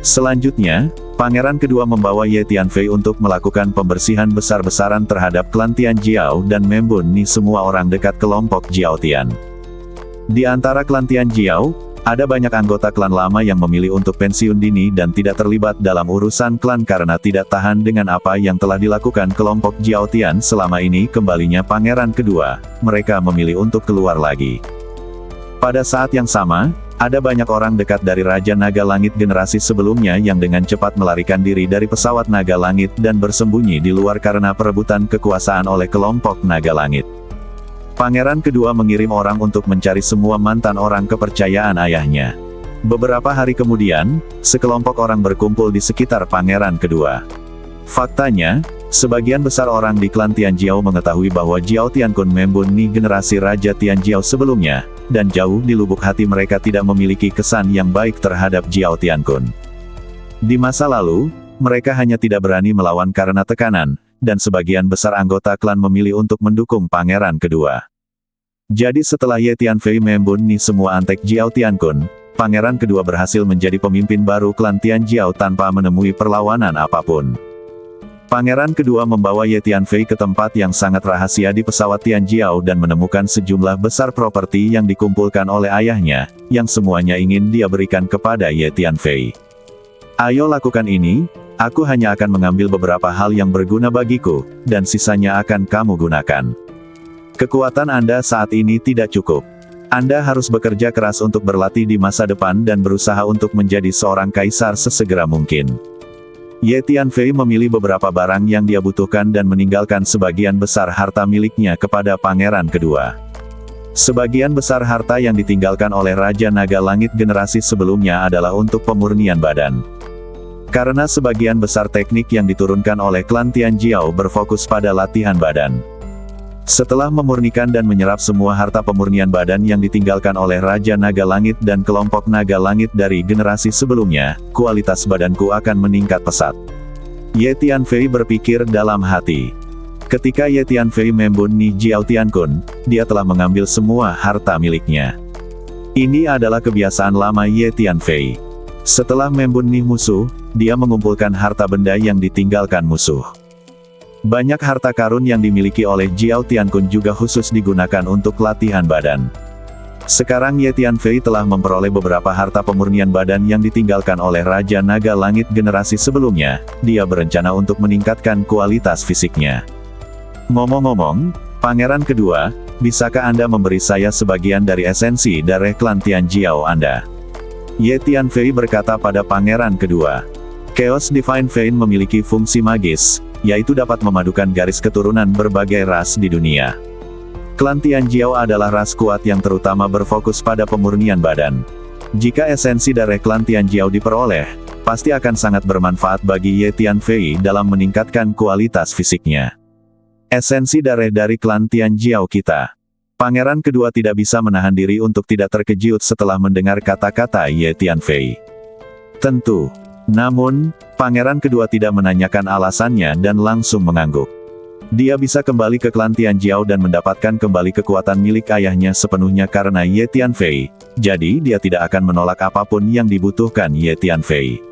Selanjutnya, pangeran kedua membawa Ye Tianfei untuk melakukan pembersihan besar-besaran terhadap klan Tian Jiao dan Membun Ni, semua orang dekat kelompok Jiao Tian. Di antara klan Tian Jiao, ada banyak anggota klan lama yang memilih untuk pensiun dini dan tidak terlibat dalam urusan klan karena tidak tahan dengan apa yang telah dilakukan kelompok Jiao Tian selama ini. Kembalinya pangeran kedua, mereka memilih untuk keluar lagi. Pada saat yang sama, ada banyak orang dekat dari Raja Naga Langit generasi sebelumnya yang dengan cepat melarikan diri dari pesawat Naga Langit dan bersembunyi di luar karena perebutan kekuasaan oleh kelompok Naga Langit. Pangeran kedua mengirim orang untuk mencari semua mantan orang kepercayaan ayahnya. Beberapa hari kemudian, sekelompok orang berkumpul di sekitar pangeran kedua. Faktanya, sebagian besar orang di klan Tian Jiao mengetahui bahwa Jiao Tiankun Membun Ni generasi Raja Tian Jiao sebelumnya, dan jauh di lubuk hati mereka tidak memiliki kesan yang baik terhadap Jiao Tiankun. Di masa lalu, mereka hanya tidak berani melawan karena tekanan, dan sebagian besar anggota klan memilih untuk mendukung pangeran kedua. Jadi setelah Ye Tianfei Membun Ni semua antek Jiao Tiankun, pangeran kedua berhasil menjadi pemimpin baru klan Tian Jiao tanpa menemui perlawanan apapun. Pangeran kedua membawa Ye Tianfei ke tempat yang sangat rahasia di pesawat Tian Jiao dan menemukan sejumlah besar properti yang dikumpulkan oleh ayahnya, yang semuanya ingin dia berikan kepada Ye Tianfei. Ayo lakukan ini, aku hanya akan mengambil beberapa hal yang berguna bagiku, dan sisanya akan kamu gunakan. Kekuatan Anda saat ini tidak cukup. Anda harus bekerja keras untuk berlatih di masa depan dan berusaha untuk menjadi seorang kaisar sesegera mungkin. Ye Tianfei memilih beberapa barang yang dia butuhkan dan meninggalkan sebagian besar harta miliknya kepada pangeran kedua. Sebagian besar harta yang ditinggalkan oleh Raja Naga Langit generasi sebelumnya adalah untuk pemurnian badan. Karena sebagian besar teknik yang diturunkan oleh klan Tian Jiao berfokus pada latihan badan. Setelah memurnikan dan menyerap semua harta pemurnian badan yang ditinggalkan oleh Raja Naga Langit dan kelompok Naga Langit dari generasi sebelumnya, kualitas badanku akan meningkat pesat. Ye Tianfei berpikir dalam hati. Ketika Ye Tianfei Membun Ni Jiao Tiankun, dia telah mengambil semua harta miliknya. Ini adalah kebiasaan lama Ye Tianfei. Setelah Membun Ni musuh, dia mengumpulkan harta benda yang ditinggalkan musuh. Banyak harta karun yang dimiliki oleh Jiao Tiankun juga khusus digunakan untuk latihan badan. Sekarang Ye Tianfei telah memperoleh beberapa harta pemurnian badan yang ditinggalkan oleh Raja Naga Langit generasi sebelumnya, dia berencana untuk meningkatkan kualitas fisiknya. Ngomong-ngomong, pangeran kedua, bisakah Anda memberi saya sebagian dari esensi darah klan Tian Jiao Anda? Ye Tianfei berkata pada pangeran kedua. Chaos Divine Vein memiliki fungsi magis, yaitu dapat memadukan garis keturunan berbagai ras di dunia. Klan Tian Jiao adalah ras kuat yang terutama berfokus pada pemurnian badan. Jika esensi darah klan Tian Jiao diperoleh, pasti akan sangat bermanfaat bagi Ye Tianfei dalam meningkatkan kualitas fisiknya. Esensi darah dari klan Tian Jiao kita. Pangeran kedua tidak bisa menahan diri untuk tidak terkejut setelah mendengar kata-kata Ye Tianfei. Tentu. Namun, pangeran kedua tidak menanyakan alasannya dan langsung mengangguk. Dia bisa kembali ke klan Tian Jiao dan mendapatkan kembali kekuatan milik ayahnya sepenuhnya karena Ye Tianfei, jadi dia tidak akan menolak apapun yang dibutuhkan Ye Tianfei.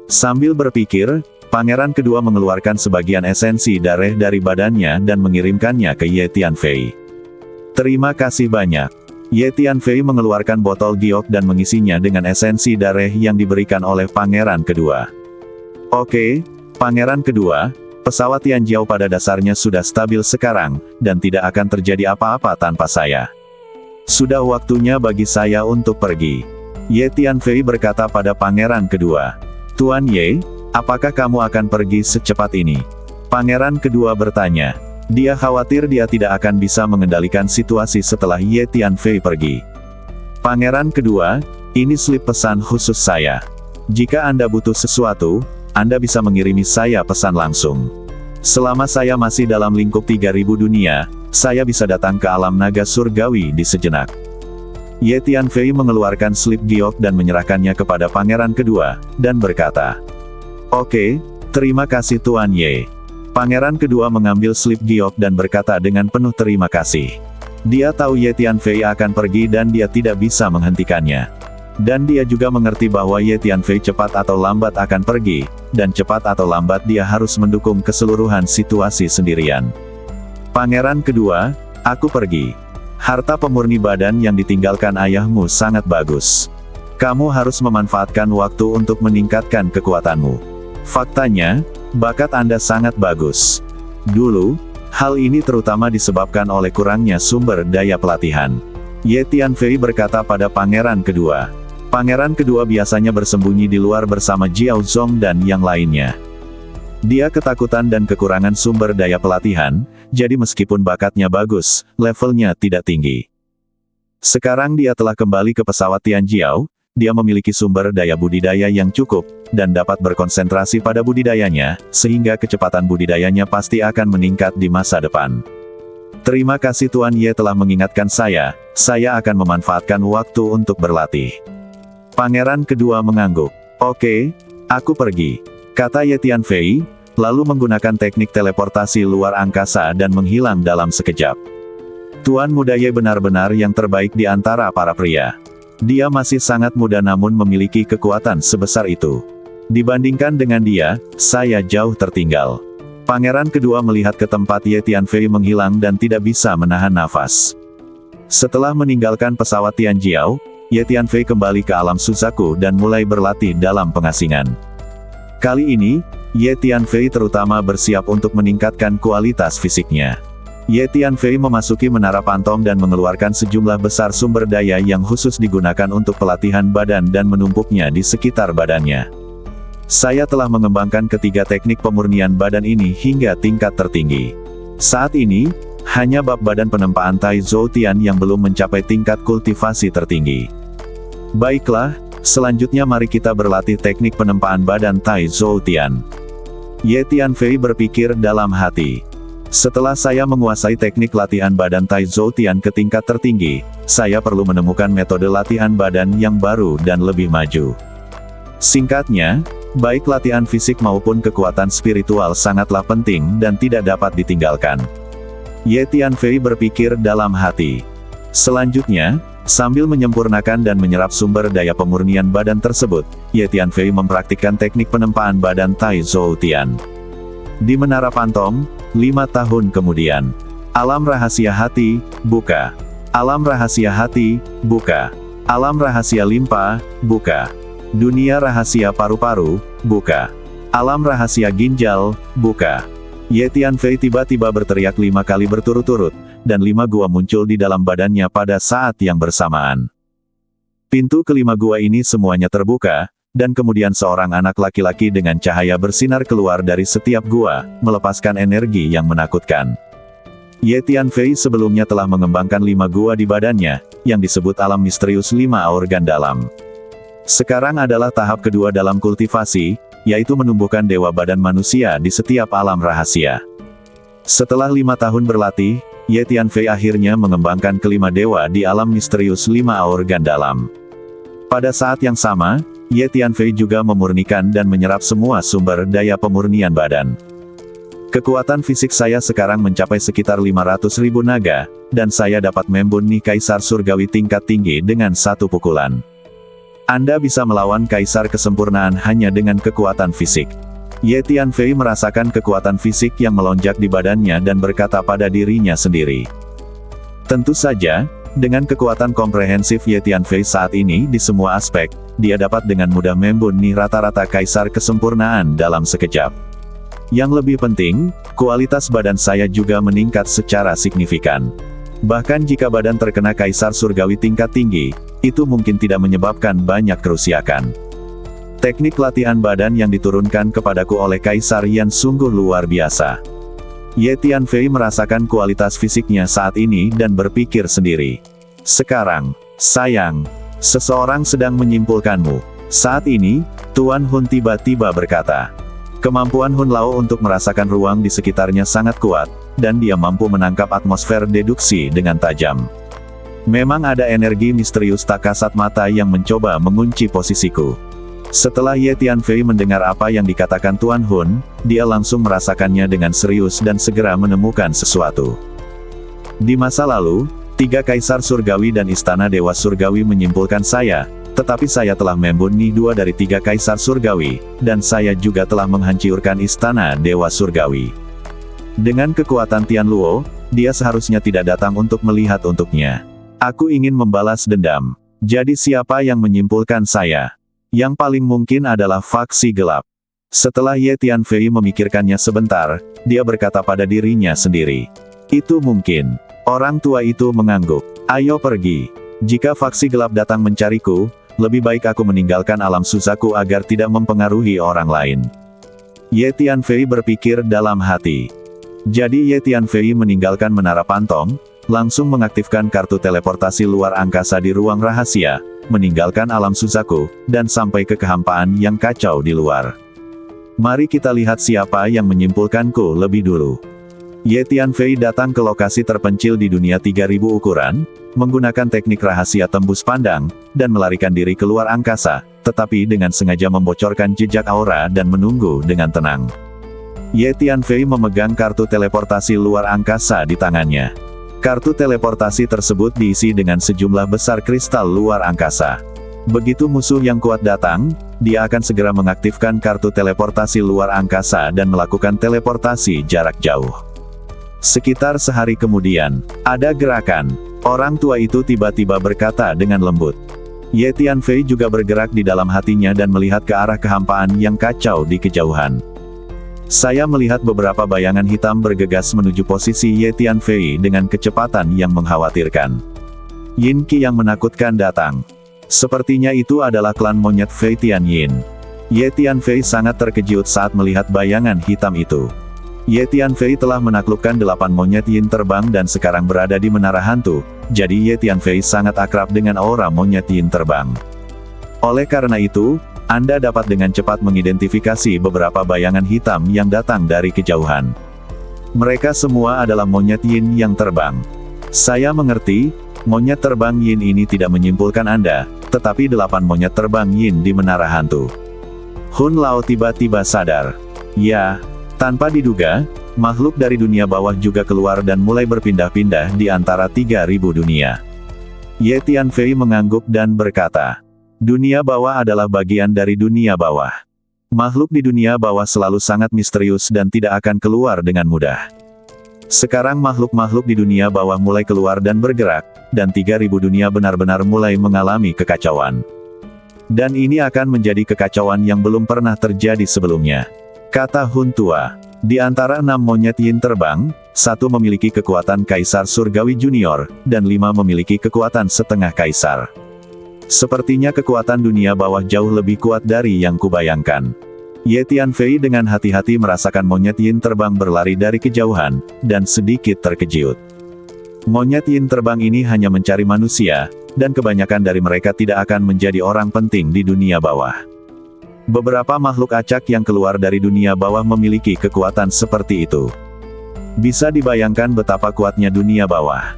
Sambil berpikir, pangeran kedua mengeluarkan sebagian esensi darah dari badannya dan mengirimkannya ke Ye Tianfei. Terima kasih banyak. Ye Tianfei mengeluarkan botol giok dan mengisinya dengan esensi darah yang diberikan oleh pangeran kedua. Oke, pangeran kedua, pesawat Tian Jiao pada dasarnya sudah stabil sekarang, dan tidak akan terjadi apa-apa tanpa saya. Sudah waktunya bagi saya untuk pergi. Ye Tianfei berkata pada pangeran kedua. Tuan Ye, apakah kamu akan pergi secepat ini? Pangeran kedua bertanya. Dia khawatir dia tidak akan bisa mengendalikan situasi setelah Ye Tianfei pergi. Pangeran kedua, ini slip pesan khusus saya. Jika Anda butuh sesuatu, Anda bisa mengirimi saya pesan langsung. Selama saya masih dalam lingkup 3000 dunia, saya bisa datang ke alam naga surgawi di sejenak. Ye Tianfei mengeluarkan slip giok dan menyerahkannya kepada pangeran kedua, dan berkata, Oke, terima kasih Tuan Ye. Pangeran kedua mengambil slip giok dan berkata dengan penuh terima kasih. Dia tahu Ye Tianfei akan pergi dan dia tidak bisa menghentikannya. Dan dia juga mengerti bahwa Ye Tianfei cepat atau lambat akan pergi, dan cepat atau lambat dia harus mendukung keseluruhan situasi sendirian. Pangeran kedua, aku pergi. Harta pemurni badan yang ditinggalkan ayahmu sangat bagus. Kamu harus memanfaatkan waktu untuk meningkatkan kekuatanmu. Faktanya, bakat Anda sangat bagus. Dulu, hal ini terutama disebabkan oleh kurangnya sumber daya pelatihan. Ye Tianfei berkata pada pangeran kedua. Pangeran kedua biasanya bersembunyi di luar bersama Jiao Zong dan yang lainnya. Dia ketakutan dan kekurangan sumber daya pelatihan, jadi meskipun bakatnya bagus, levelnya tidak tinggi. Sekarang dia telah kembali ke pesawat Tianjiao, dia memiliki sumber daya budidaya yang cukup, dan dapat berkonsentrasi pada budidayanya, sehingga kecepatan budidayanya pasti akan meningkat di masa depan. Terima kasih Tuan Ye telah mengingatkan saya akan memanfaatkan waktu untuk berlatih. Pangeran kedua mengangguk. Oke, aku pergi, kata Ye Tianfei, lalu menggunakan teknik teleportasi luar angkasa dan menghilang dalam sekejap. Tuan muda Ye benar-benar yang terbaik di antara para pria. Dia masih sangat muda namun memiliki kekuatan sebesar itu. Dibandingkan dengan dia, saya jauh tertinggal. Pangeran kedua melihat ke tempat Ye Tianfei menghilang dan tidak bisa menahan nafas. Setelah meninggalkan pesawat Tianjiao, Ye Tianfei kembali ke alam Suzaku dan mulai berlatih dalam pengasingan. Kali ini, Ye Tianfei terutama bersiap untuk meningkatkan kualitas fisiknya. Ye Tianfei memasuki menara pantom dan mengeluarkan sejumlah besar sumber daya yang khusus digunakan untuk pelatihan badan dan menumpuknya di sekitar badannya. Saya telah mengembangkan ketiga teknik pemurnian badan ini hingga tingkat tertinggi. Saat ini, hanya bab badan penempaan Tai Zhou Tian yang belum mencapai tingkat kultivasi tertinggi. Baiklah, selanjutnya mari kita berlatih teknik penempaan badan Tai Zhou Tian. Ye Tianfei berpikir dalam hati. Setelah saya menguasai teknik latihan badan Tai Zhou Tian ke tingkat tertinggi, saya perlu menemukan metode latihan badan yang baru dan lebih maju. Singkatnya, baik latihan fisik maupun kekuatan spiritual sangatlah penting dan tidak dapat ditinggalkan. Ye Tianfei berpikir dalam hati. Selanjutnya, sambil menyempurnakan dan menyerap sumber daya pemurnian badan tersebut, Ye Tianfei mempraktikkan teknik penempaan badan Tai Zhou Tian. Di Menara Pantom, 5 tahun kemudian. Alam rahasia hati, buka. Alam rahasia hati, buka. Alam rahasia limpa, buka. Dunia rahasia paru-paru, buka. Alam rahasia ginjal, buka. Ye Tianfei tiba-tiba berteriak 5 kali berturut-turut, dan 5 gua muncul di dalam badannya pada saat yang bersamaan. Pintu kelima gua ini semuanya terbuka, dan kemudian seorang anak laki-laki dengan cahaya bersinar keluar dari setiap gua, melepaskan energi yang menakutkan. Ye Tianfei sebelumnya telah mengembangkan 5 gua di badannya, yang disebut alam misterius 5 organ dalam. Sekarang adalah tahap kedua dalam kultivasi, yaitu menumbuhkan dewa badan manusia di setiap alam rahasia. Setelah 5 tahun berlatih, Ye Tianfei akhirnya mengembangkan kelima dewa di alam misterius 5 organ dalam. Pada saat yang sama, Ye Tianfei juga memurnikan dan menyerap semua sumber daya pemurnian badan. Kekuatan fisik saya sekarang mencapai sekitar 500.000 naga, dan saya dapat membunuh Kaisar Surgawi tingkat tinggi dengan satu pukulan. Anda bisa melawan Kaisar kesempurnaan hanya dengan kekuatan fisik. Ye Tianfei merasakan kekuatan fisik yang melonjak di badannya dan berkata pada dirinya sendiri. Tentu saja, dengan kekuatan komprehensif Ye Tianfei saat ini di semua aspek, dia dapat dengan mudah membunuh rata-rata Kaisar kesempurnaan dalam sekejap. Yang lebih penting, kualitas badan saya juga meningkat secara signifikan. Bahkan jika badan terkena Kaisar Surgawi tingkat tinggi, itu mungkin tidak menyebabkan banyak kerusakan. Teknik latihan badan yang diturunkan kepadaku oleh Kaisar Yan sungguh luar biasa. Ye Tianfei merasakan kualitas fisiknya saat ini dan berpikir sendiri. Sekarang, sayang, seseorang sedang menyimpulkanmu. Saat ini, Tuan Hun tiba-tiba berkata. Kemampuan Hun Lao untuk merasakan ruang di sekitarnya sangat kuat, dan dia mampu menangkap atmosfer deduksi dengan tajam. Memang ada energi misterius tak kasat mata yang mencoba mengunci posisiku. Setelah Ye Tianfei mendengar apa yang dikatakan Tuan Hun, dia langsung merasakannya dengan serius dan segera menemukan sesuatu. Di masa lalu, Tiga kaisar surgawi dan istana dewa surgawi menyimpulkan saya, tetapi saya telah membunuh dua dari tiga kaisar surgawi, dan saya juga telah menghancurkan istana dewa surgawi. Dengan kekuatan Tian Luo, dia seharusnya tidak datang untuk melihat untuknya. Aku ingin membalas dendam. Jadi siapa yang menyimpulkan saya? Yang paling mungkin adalah faksi gelap. Setelah Ye Tianfei memikirkannya sebentar, dia berkata pada dirinya sendiri. Itu mungkin. Orang tua itu mengangguk. Ayo pergi. Jika faksi gelap datang mencariku, lebih baik aku meninggalkan alam Suzaku agar tidak mempengaruhi orang lain. Ye Tianfei berpikir dalam hati. Jadi Ye Tianfei meninggalkan menara Pantong, langsung mengaktifkan kartu teleportasi luar angkasa di ruang rahasia, meninggalkan alam Suzaku, dan sampai ke kehampaan yang kacau di luar. Mari kita lihat siapa yang menyimpulkanku lebih dulu. Ye Tianfei datang ke lokasi terpencil di dunia 3000 ukuran, menggunakan teknik rahasia tembus pandang, dan melarikan diri keluar angkasa, tetapi dengan sengaja membocorkan jejak aura dan menunggu dengan tenang. Ye Tianfei memegang kartu teleportasi luar angkasa di tangannya. Kartu teleportasi tersebut diisi dengan sejumlah besar kristal luar angkasa. Begitu musuh yang kuat datang, dia akan segera mengaktifkan kartu teleportasi luar angkasa dan melakukan teleportasi jarak jauh. Sekitar sehari kemudian, ada gerakan. Orang tua itu tiba-tiba berkata dengan lembut. Ye Tianfei juga bergerak di dalam hatinya dan melihat ke arah kehampaan yang kacau di kejauhan. Saya melihat beberapa bayangan hitam bergegas menuju posisi Ye Tianfei dengan kecepatan yang mengkhawatirkan. Yin Qi yang menakutkan datang. Sepertinya itu adalah klan monyet Fei Tianyin. Ye Tianfei sangat terkejut saat melihat bayangan hitam itu. Ye Tianfei telah menaklukkan 8 monyet yin terbang dan sekarang berada di menara hantu, jadi Ye Tianfei sangat akrab dengan aura monyet yin terbang. Oleh karena itu, Anda dapat dengan cepat mengidentifikasi beberapa bayangan hitam yang datang dari kejauhan. Mereka semua adalah monyet yin yang terbang. Saya mengerti, monyet terbang yin ini tidak menyimpulkan Anda, tetapi 8 monyet terbang yin di menara hantu. Hun Lao tiba-tiba sadar. Ya. Tanpa diduga, makhluk dari dunia bawah juga keluar dan mulai berpindah-pindah di antara 3000 dunia. Ye Tianfei mengangguk dan berkata, dunia bawah adalah bagian dari dunia bawah. Makhluk di dunia bawah selalu sangat misterius dan tidak akan keluar dengan mudah. Sekarang makhluk-makhluk di dunia bawah mulai keluar dan bergerak, dan 3000 dunia benar-benar mulai mengalami kekacauan. Dan ini akan menjadi kekacauan yang belum pernah terjadi sebelumnya. Kata Hun tua, di antara 6 monyet yin terbang, 1 memiliki kekuatan Kaisar Surgawi Junior, dan 5 memiliki kekuatan setengah Kaisar. Sepertinya kekuatan dunia bawah jauh lebih kuat dari yang kubayangkan. Ye Tianfei dengan hati-hati merasakan monyet yin terbang berlari dari kejauhan, dan sedikit terkejut. Monyet yin terbang ini hanya mencari manusia, dan kebanyakan dari mereka tidak akan menjadi orang penting di dunia bawah. Beberapa makhluk acak yang keluar dari dunia bawah memiliki kekuatan seperti itu. Bisa dibayangkan betapa kuatnya dunia bawah.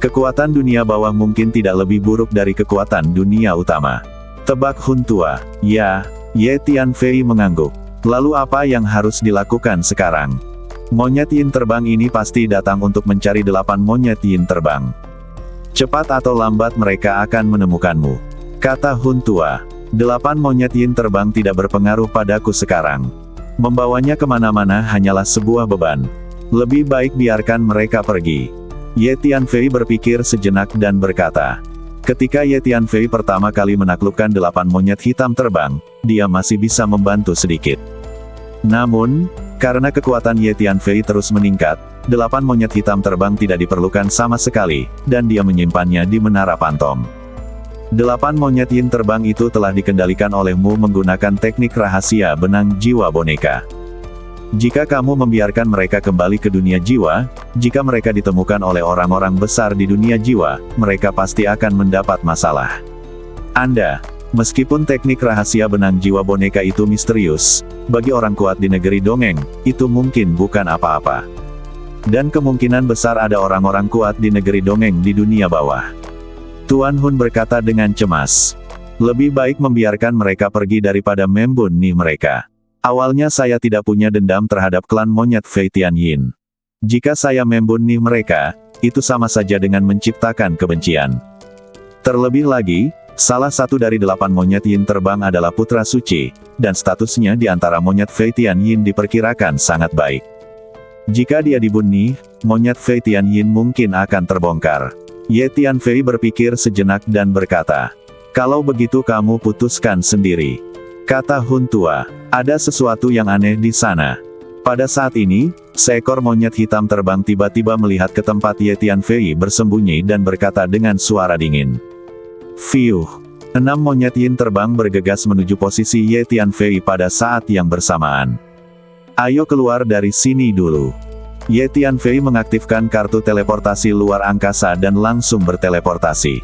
Kekuatan dunia bawah mungkin tidak lebih buruk dari kekuatan dunia utama. Tebak Hun tua. Ya, Ye Tianfei mengangguk. Lalu apa yang harus dilakukan sekarang? Monyet yin terbang ini pasti datang untuk mencari 8 monyet yin terbang. Cepat atau lambat mereka akan menemukanmu. Kata Hun tua. 8 monyet yin terbang tidak berpengaruh padaku sekarang. Membawanya kemana-mana hanyalah sebuah beban. Lebih baik biarkan mereka pergi. Ye Tianfei berpikir sejenak dan berkata. Ketika Ye Tianfei pertama kali menaklukkan 8 monyet hitam terbang, dia masih bisa membantu sedikit. Namun, karena kekuatan Ye Tianfei terus meningkat, 8 monyet hitam terbang tidak diperlukan sama sekali, dan dia menyimpannya di menara Pantong. 8 monyet yin terbang itu telah dikendalikan olehmu menggunakan teknik rahasia benang jiwa boneka. Jika kamu membiarkan mereka kembali ke dunia jiwa, jika mereka ditemukan oleh orang-orang besar di dunia jiwa, mereka pasti akan mendapat masalah. Anda, meskipun teknik rahasia benang jiwa boneka itu misterius, bagi orang kuat di negeri dongeng, itu mungkin bukan apa-apa. Dan kemungkinan besar ada orang-orang kuat di negeri dongeng di dunia bawah. Tuan Hun berkata dengan cemas. Lebih baik membiarkan mereka pergi daripada membunuh mereka. Awalnya saya tidak punya dendam terhadap klan monyet Fei Tianyin. Jika saya membunuh mereka, itu sama saja dengan menciptakan kebencian. Terlebih lagi, salah satu dari 8 monyet yin terbang adalah putra suci, dan statusnya di antara monyet Fei Tianyin diperkirakan sangat baik. Jika dia dibunuh, monyet Fei Tianyin mungkin akan terbongkar. Ye Tianfei berpikir sejenak dan berkata, "Kalau begitu kamu putuskan sendiri," kata Hun Tua. "Ada sesuatu yang aneh di sana." Pada saat ini, seekor monyet hitam terbang tiba-tiba melihat ke tempat Ye Tianfei bersembunyi dan berkata dengan suara dingin. "Fiuh." 6 monyet yin terbang bergegas menuju posisi Ye Tianfei pada saat yang bersamaan. "Ayo keluar dari sini dulu." Ye Tianfei mengaktifkan kartu teleportasi luar angkasa dan langsung berteleportasi.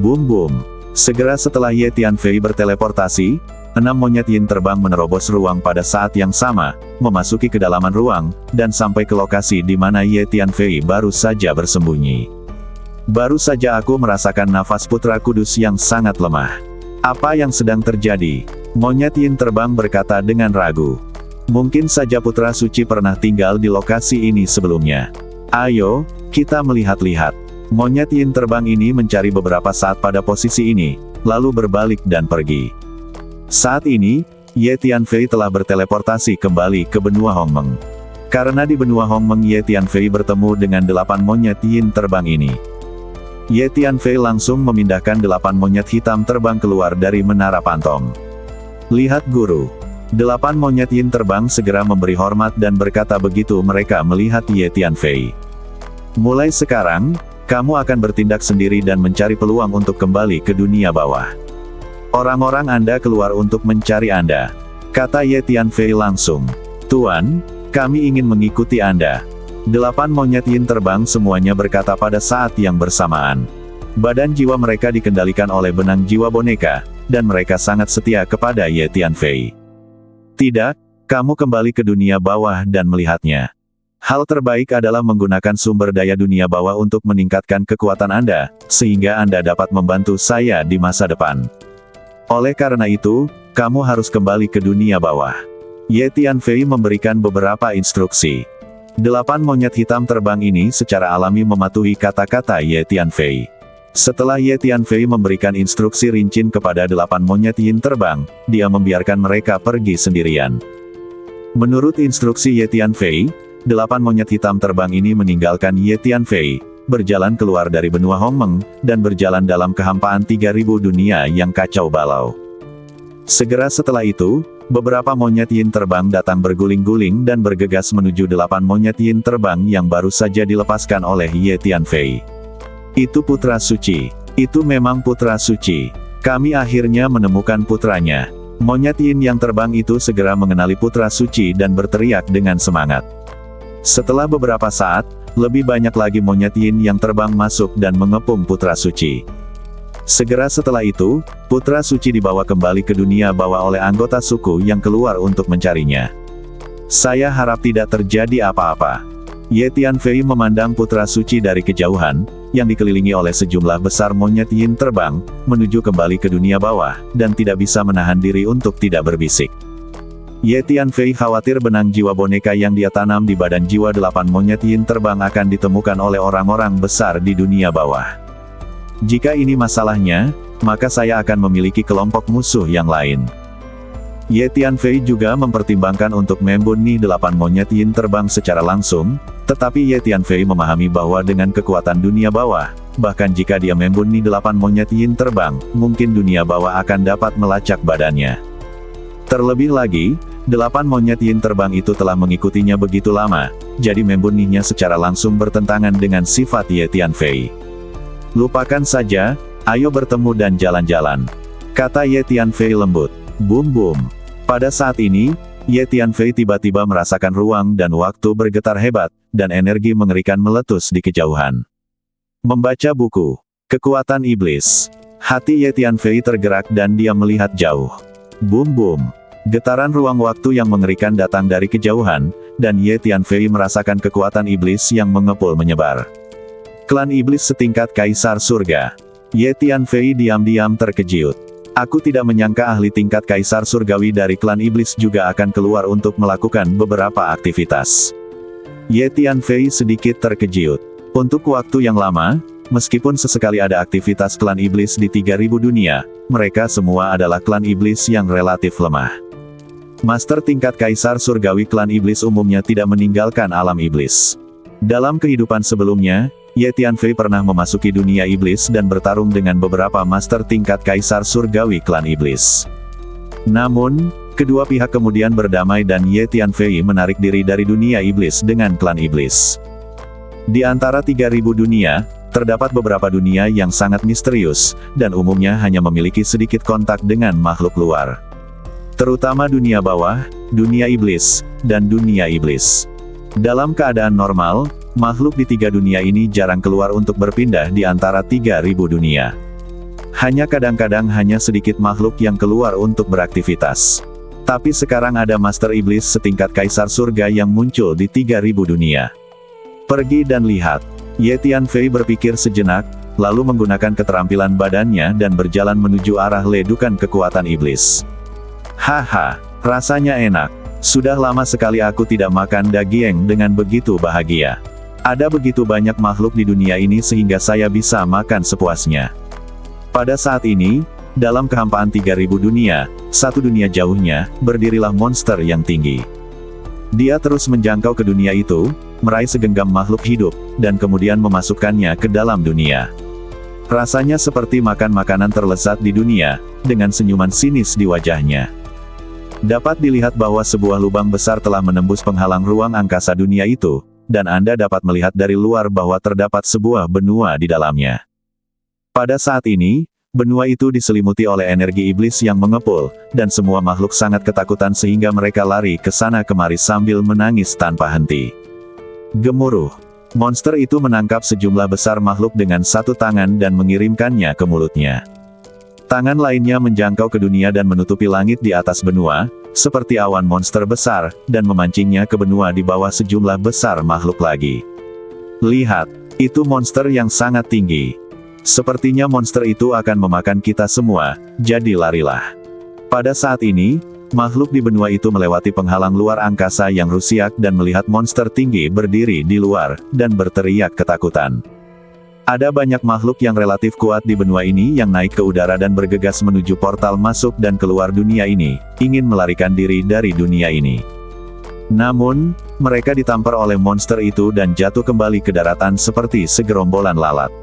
Boom boom. Segera setelah Ye Tianfei berteleportasi, 6 monyet yin terbang menerobos ruang pada saat yang sama, memasuki kedalaman ruang, dan sampai ke lokasi di mana Ye Tianfei baru saja bersembunyi. "Baru saja aku merasakan nafas putra kudus yang sangat lemah. Apa yang sedang terjadi?" Monyet yin terbang berkata dengan ragu. "Mungkin saja putra suci pernah tinggal di lokasi ini sebelumnya. Ayo, kita melihat-lihat." Monyet yin terbang ini mencari beberapa saat pada posisi ini, lalu berbalik dan pergi. Saat ini, Ye Tianfei telah berteleportasi kembali ke benua Hongmeng. Karena di benua Hongmeng Ye Tianfei bertemu dengan 8 monyet yin terbang ini. Ye Tianfei langsung memindahkan 8 monyet hitam terbang keluar dari menara pantom. "Lihat guru." 8 monyet yin terbang segera memberi hormat dan berkata begitu mereka melihat Ye Tianfei. "Mulai sekarang, kamu akan bertindak sendiri dan mencari peluang untuk kembali ke dunia bawah. Orang-orang Anda keluar untuk mencari Anda," kata Ye Tianfei langsung. "Tuan, kami ingin mengikuti Anda." 8 monyet yin terbang semuanya berkata pada saat yang bersamaan. Badan jiwa mereka dikendalikan oleh benang jiwa boneka, dan mereka sangat setia kepada Ye Tianfei. "Tidak, kamu kembali ke dunia bawah dan melihatnya. Hal terbaik adalah menggunakan sumber daya dunia bawah untuk meningkatkan kekuatan Anda, sehingga Anda dapat membantu saya di masa depan. Oleh karena itu, kamu harus kembali ke dunia bawah." Ye Tianfei memberikan beberapa instruksi. 8 monyet hitam terbang ini secara alami mematuhi kata-kata Ye Tianfei. Setelah Ye Tianfei memberikan instruksi rinci kepada 8 monyet yin terbang, dia membiarkan mereka pergi sendirian. Menurut instruksi Ye Tianfei, 8 monyet hitam terbang ini meninggalkan Ye Tianfei, berjalan keluar dari benua Hongmeng, dan berjalan dalam kehampaan 3000 dunia yang kacau balau. Segera setelah itu, beberapa monyet yin terbang datang berguling-guling dan bergegas menuju 8 monyet yin terbang yang baru saja dilepaskan oleh Ye Tianfei. "Itu putra suci. Itu memang putra suci. Kami akhirnya menemukan putranya." Monyet yin yang terbang itu segera mengenali putra suci dan berteriak dengan semangat. Setelah beberapa saat, lebih banyak lagi monyet yin yang terbang masuk dan mengepung putra suci. Segera setelah itu, putra suci dibawa kembali ke dunia bawah oleh anggota suku yang keluar untuk mencarinya. "Saya harap tidak terjadi apa-apa." Ye Tianfei memandang putra suci dari kejauhan, yang dikelilingi oleh sejumlah besar monyet yin terbang, menuju kembali ke dunia bawah, dan tidak bisa menahan diri untuk tidak berbisik. Ye Tianfei khawatir benang jiwa boneka yang dia tanam di badan jiwa 8 monyet yin terbang akan ditemukan oleh orang-orang besar di dunia bawah. "Jika ini masalahnya, maka saya akan memiliki kelompok musuh yang lain." Ye Tianfei juga mempertimbangkan untuk membunuh 8 monyet yin terbang secara langsung, tetapi Ye Tianfei memahami bahwa dengan kekuatan dunia bawah, bahkan jika dia membunuh 8 monyet yin terbang, mungkin dunia bawah akan dapat melacak badannya. Terlebih lagi, 8 monyet yin terbang itu telah mengikutinya begitu lama, jadi membunuhnya secara langsung bertentangan dengan sifat Ye Tianfei. "Lupakan saja, ayo bertemu dan jalan-jalan," kata Ye Tianfei lembut. Boom boom. Pada saat ini, Ye Tianfei tiba-tiba merasakan ruang dan waktu bergetar hebat, dan energi mengerikan meletus di kejauhan. Membaca buku Kekuatan Iblis. Hati Ye Tianfei tergerak dan dia melihat jauh. Boom boom. Getaran ruang waktu yang mengerikan datang dari kejauhan, dan Ye Tianfei merasakan kekuatan iblis yang mengepul menyebar. Klan iblis setingkat kaisar surga. Ye Tianfei diam-diam terkejut. "Aku tidak menyangka ahli tingkat kaisar surgawi dari klan iblis juga akan keluar untuk melakukan beberapa aktivitas." Ye Tianfei sedikit terkejut. Untuk waktu yang lama, meskipun sesekali ada aktivitas klan iblis di 3000 dunia, mereka semua adalah klan iblis yang relatif lemah. Master tingkat kaisar surgawi klan iblis umumnya tidak meninggalkan alam iblis. Dalam kehidupan sebelumnya, Ye Tianfei pernah memasuki dunia iblis dan bertarung dengan beberapa master tingkat kaisar surgawi klan iblis. Namun, kedua pihak kemudian berdamai dan Ye Tianfei menarik diri dari dunia iblis dengan klan iblis. Di antara 3000 dunia, terdapat beberapa dunia yang sangat misterius, dan umumnya hanya memiliki sedikit kontak dengan makhluk luar. Terutama dunia bawah, dunia iblis, dan dunia iblis. Dalam keadaan normal, makhluk di 3 dunia ini jarang keluar untuk berpindah di antara 3000 dunia. Hanya kadang-kadang hanya sedikit makhluk yang keluar untuk beraktivitas. Tapi sekarang ada master iblis setingkat kaisar surga yang muncul di 3000 dunia. Pergi dan lihat. Ye Tianfei berpikir sejenak, lalu menggunakan keterampilan badannya dan berjalan menuju arah ledukan kekuatan iblis. Haha, rasanya enak. Sudah lama sekali aku tidak makan daging dengan begitu bahagia. Ada begitu banyak makhluk di dunia ini sehingga saya bisa makan sepuasnya. Pada saat ini, dalam kehampaan 3000 dunia, satu dunia jauhnya, berdirilah monster yang tinggi. Dia terus menjangkau ke dunia itu, meraih segenggam makhluk hidup, dan kemudian memasukkannya ke dalam dunia. Rasanya seperti makan makanan terlezat di dunia, dengan senyuman sinis di wajahnya. Dapat dilihat bahwa sebuah lubang besar telah menembus penghalang ruang angkasa dunia itu, dan Anda dapat melihat dari luar bahwa terdapat sebuah benua di dalamnya. Pada saat ini, benua itu diselimuti oleh energi iblis yang mengepul, dan semua makhluk sangat ketakutan sehingga mereka lari ke sana kemari sambil menangis tanpa henti. Gemuruh. Monster itu menangkap sejumlah besar makhluk dengan satu tangan dan mengirimkannya ke mulutnya. Tangan lainnya menjangkau ke dunia dan menutupi langit di atas benua, seperti awan monster besar, dan memancingnya ke benua di bawah sejumlah besar makhluk lagi. Lihat, itu monster yang sangat tinggi. Sepertinya monster itu akan memakan kita semua, jadi larilah. Pada saat ini, makhluk di benua itu melewati penghalang luar angkasa yang rusiak dan melihat monster tinggi berdiri di luar, dan berteriak ketakutan. Ada banyak makhluk yang relatif kuat di benua ini yang naik ke udara dan bergegas menuju portal masuk dan keluar dunia ini, ingin melarikan diri dari dunia ini. Namun, mereka ditampar oleh monster itu dan jatuh kembali ke daratan seperti segerombolan lalat.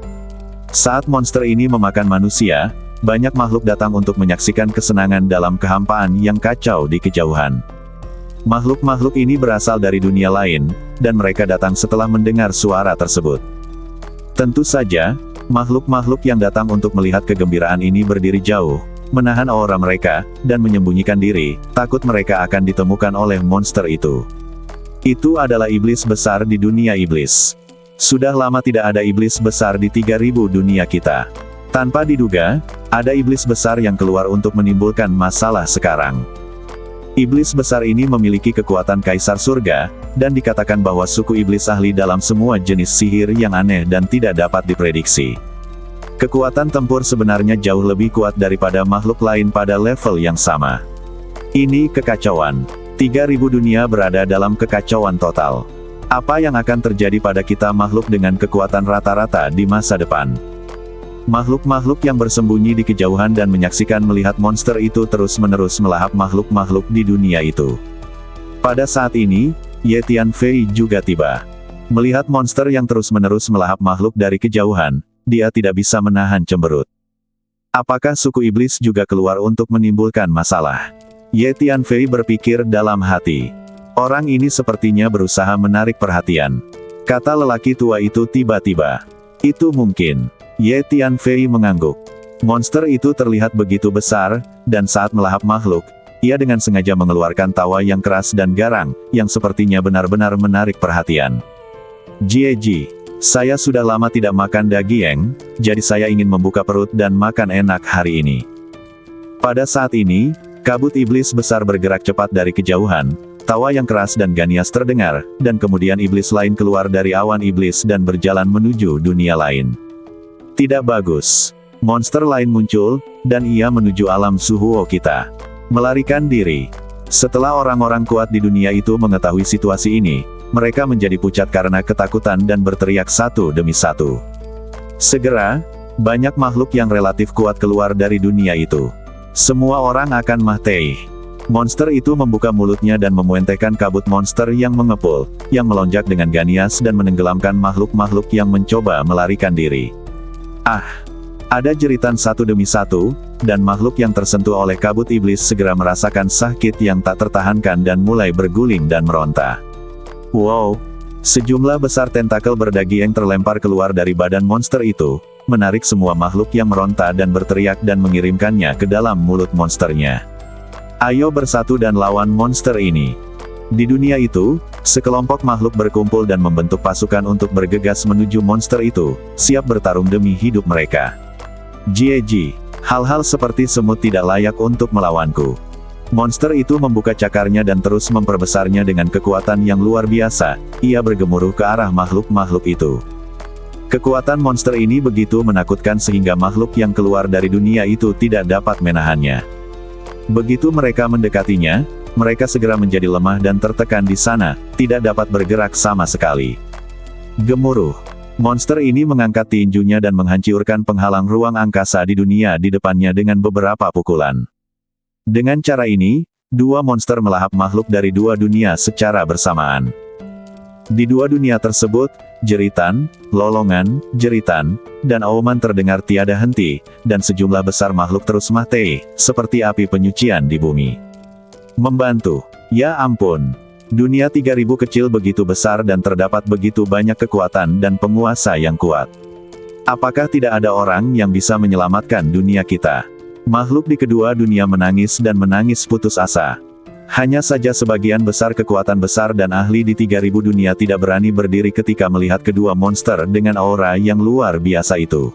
Saat monster ini memakan manusia, banyak makhluk datang untuk menyaksikan kesenangan dalam kehampaan yang kacau di kejauhan. Makhluk-makhluk ini berasal dari dunia lain, dan mereka datang setelah mendengar suara tersebut. Tentu saja, makhluk-makhluk yang datang untuk melihat kegembiraan ini berdiri jauh, menahan aura mereka, dan menyembunyikan diri, takut mereka akan ditemukan oleh monster itu. Itu adalah iblis besar di dunia iblis. Sudah lama tidak ada iblis besar di 3000 dunia kita. Tanpa diduga, ada iblis besar yang keluar untuk menimbulkan masalah sekarang. Iblis besar ini memiliki kekuatan kaisar surga, dan dikatakan bahwa suku iblis ahli dalam semua jenis sihir yang aneh dan tidak dapat diprediksi. Kekuatan tempur sebenarnya jauh lebih kuat daripada makhluk lain pada level yang sama. Ini kekacauan. 3000 dunia berada dalam kekacauan total. Apa yang akan terjadi pada kita makhluk dengan kekuatan rata-rata di masa depan? Makhluk-makhluk yang bersembunyi di kejauhan dan menyaksikan melihat monster itu terus-menerus melahap makhluk-makhluk di dunia itu. Pada saat ini, Ye Tianfei juga tiba. Melihat monster yang terus-menerus melahap makhluk dari kejauhan, dia tidak bisa menahan cemberut. Apakah suku iblis juga keluar untuk menimbulkan masalah? Ye Tianfei berpikir dalam hati. Orang ini sepertinya berusaha menarik perhatian. Kata lelaki tua itu tiba-tiba. Itu mungkin. Ye Tianfei mengangguk. Monster itu terlihat begitu besar, dan saat melahap makhluk, ia dengan sengaja mengeluarkan tawa yang keras dan garang, yang sepertinya benar-benar menarik perhatian. Jieji, saya sudah lama tidak makan daging, jadi saya ingin membuka perut dan makan enak hari ini. Pada saat ini, kabut iblis besar bergerak cepat dari kejauhan, tawa yang keras dan ganias terdengar, dan kemudian iblis lain keluar dari awan iblis dan berjalan menuju dunia lain. Tidak bagus. Monster lain muncul, dan ia menuju alam Suhuo kita. Melarikan diri. Setelah orang-orang kuat di dunia itu mengetahui situasi ini, mereka menjadi pucat karena ketakutan dan berteriak satu demi satu. Segera, banyak makhluk yang relatif kuat keluar dari dunia itu. Semua orang akan mati. Monster itu membuka mulutnya dan memuentekan kabut monster yang mengepul, yang melonjak dengan ganias dan menenggelamkan makhluk-makhluk yang mencoba melarikan diri. Ah! Ada jeritan satu demi satu, dan makhluk yang tersentuh oleh kabut iblis segera merasakan sakit yang tak tertahankan dan mulai berguling dan meronta. Wow! Sejumlah besar tentakel berdaging terlempar keluar dari badan monster itu, menarik semua makhluk yang meronta dan berteriak dan mengirimkannya ke dalam mulut monsternya. Ayo bersatu dan lawan monster ini. Di dunia itu, sekelompok makhluk berkumpul dan membentuk pasukan untuk bergegas menuju monster itu, siap bertarung demi hidup mereka. Jieji, hal-hal seperti semut tidak layak untuk melawanku. Monster itu membuka cakarnya dan terus memperbesarnya dengan kekuatan yang luar biasa, ia bergemuruh ke arah makhluk-makhluk itu. Kekuatan monster ini begitu menakutkan sehingga makhluk yang keluar dari dunia itu tidak dapat menahannya. Begitu mereka mendekatinya, mereka segera menjadi lemah dan tertekan di sana, tidak dapat bergerak sama sekali. Gemuruh. Monster ini mengangkat tinjunya dan menghancurkan penghalang ruang angkasa di dunia di depannya dengan beberapa pukulan. Dengan cara ini, dua monster melahap makhluk dari dua dunia secara bersamaan. Di dua dunia tersebut, jeritan, lolongan, jeritan, dan auman terdengar tiada henti, dan sejumlah besar makhluk terus mati, seperti api penyucian di bumi. Membantu. Ya ampun. Dunia 3000 kecil begitu besar dan terdapat begitu banyak kekuatan dan penguasa yang kuat. Apakah tidak ada orang yang bisa menyelamatkan dunia kita? Makhluk di kedua dunia menangis dan menangis putus asa. Hanya saja sebagian besar kekuatan besar dan ahli di 3000 dunia tidak berani berdiri ketika melihat kedua monster dengan aura yang luar biasa itu.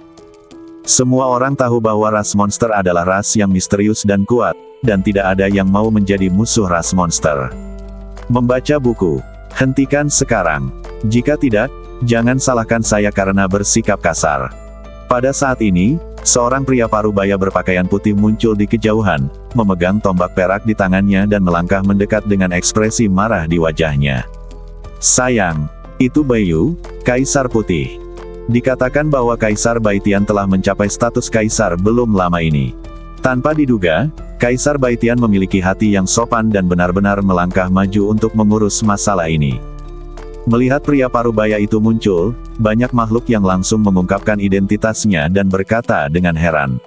Semua orang tahu bahwa ras monster adalah ras yang misterius dan kuat, dan tidak ada yang mau menjadi musuh ras monster. Membaca buku. Hentikan sekarang. Jika tidak, jangan salahkan saya karena bersikap kasar. Pada saat ini, seorang pria parubaya berpakaian putih muncul di kejauhan, memegang tombak perak di tangannya dan melangkah mendekat dengan ekspresi marah di wajahnya. Sayang, itu Baiyu, Kaisar Putih. Dikatakan bahwa Kaisar Baitian telah mencapai status Kaisar belum lama ini. Tanpa diduga, Kaisar Baitian memiliki hati yang sopan dan benar-benar melangkah maju untuk mengurus masalah ini. Melihat pria parubaya itu muncul, banyak makhluk yang langsung mengungkapkan identitasnya dan berkata dengan heran.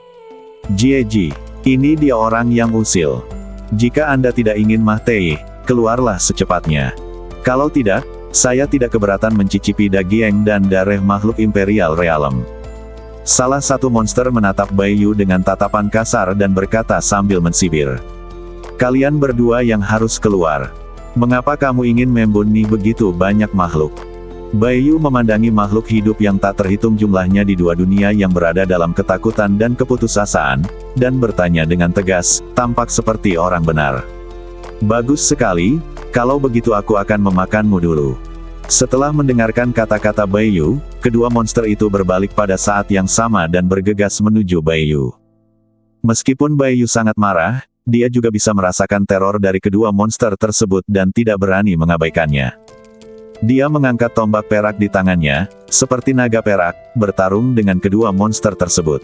Jieji, ini dia orang yang usil. Jika Anda tidak ingin mati, keluarlah secepatnya. Kalau tidak, saya tidak keberatan mencicipi daging dan darah makhluk Imperial Realm. Salah satu monster menatap Baiyu dengan tatapan kasar dan berkata sambil mensibir. Kalian berdua yang harus keluar. Mengapa kamu ingin membunuh begitu banyak makhluk? Baiyu memandangi makhluk hidup yang tak terhitung jumlahnya di dua dunia yang berada dalam ketakutan dan keputusasaan, dan bertanya dengan tegas, tampak seperti orang benar. Bagus sekali, kalau begitu aku akan memakanmu dulu. Setelah mendengarkan kata-kata Baiyu, kedua monster itu berbalik pada saat yang sama dan bergegas menuju Baiyu. Meskipun Baiyu sangat marah, dia juga bisa merasakan teror dari kedua monster tersebut dan tidak berani mengabaikannya. Dia mengangkat tombak perak di tangannya, seperti naga perak, bertarung dengan kedua monster tersebut.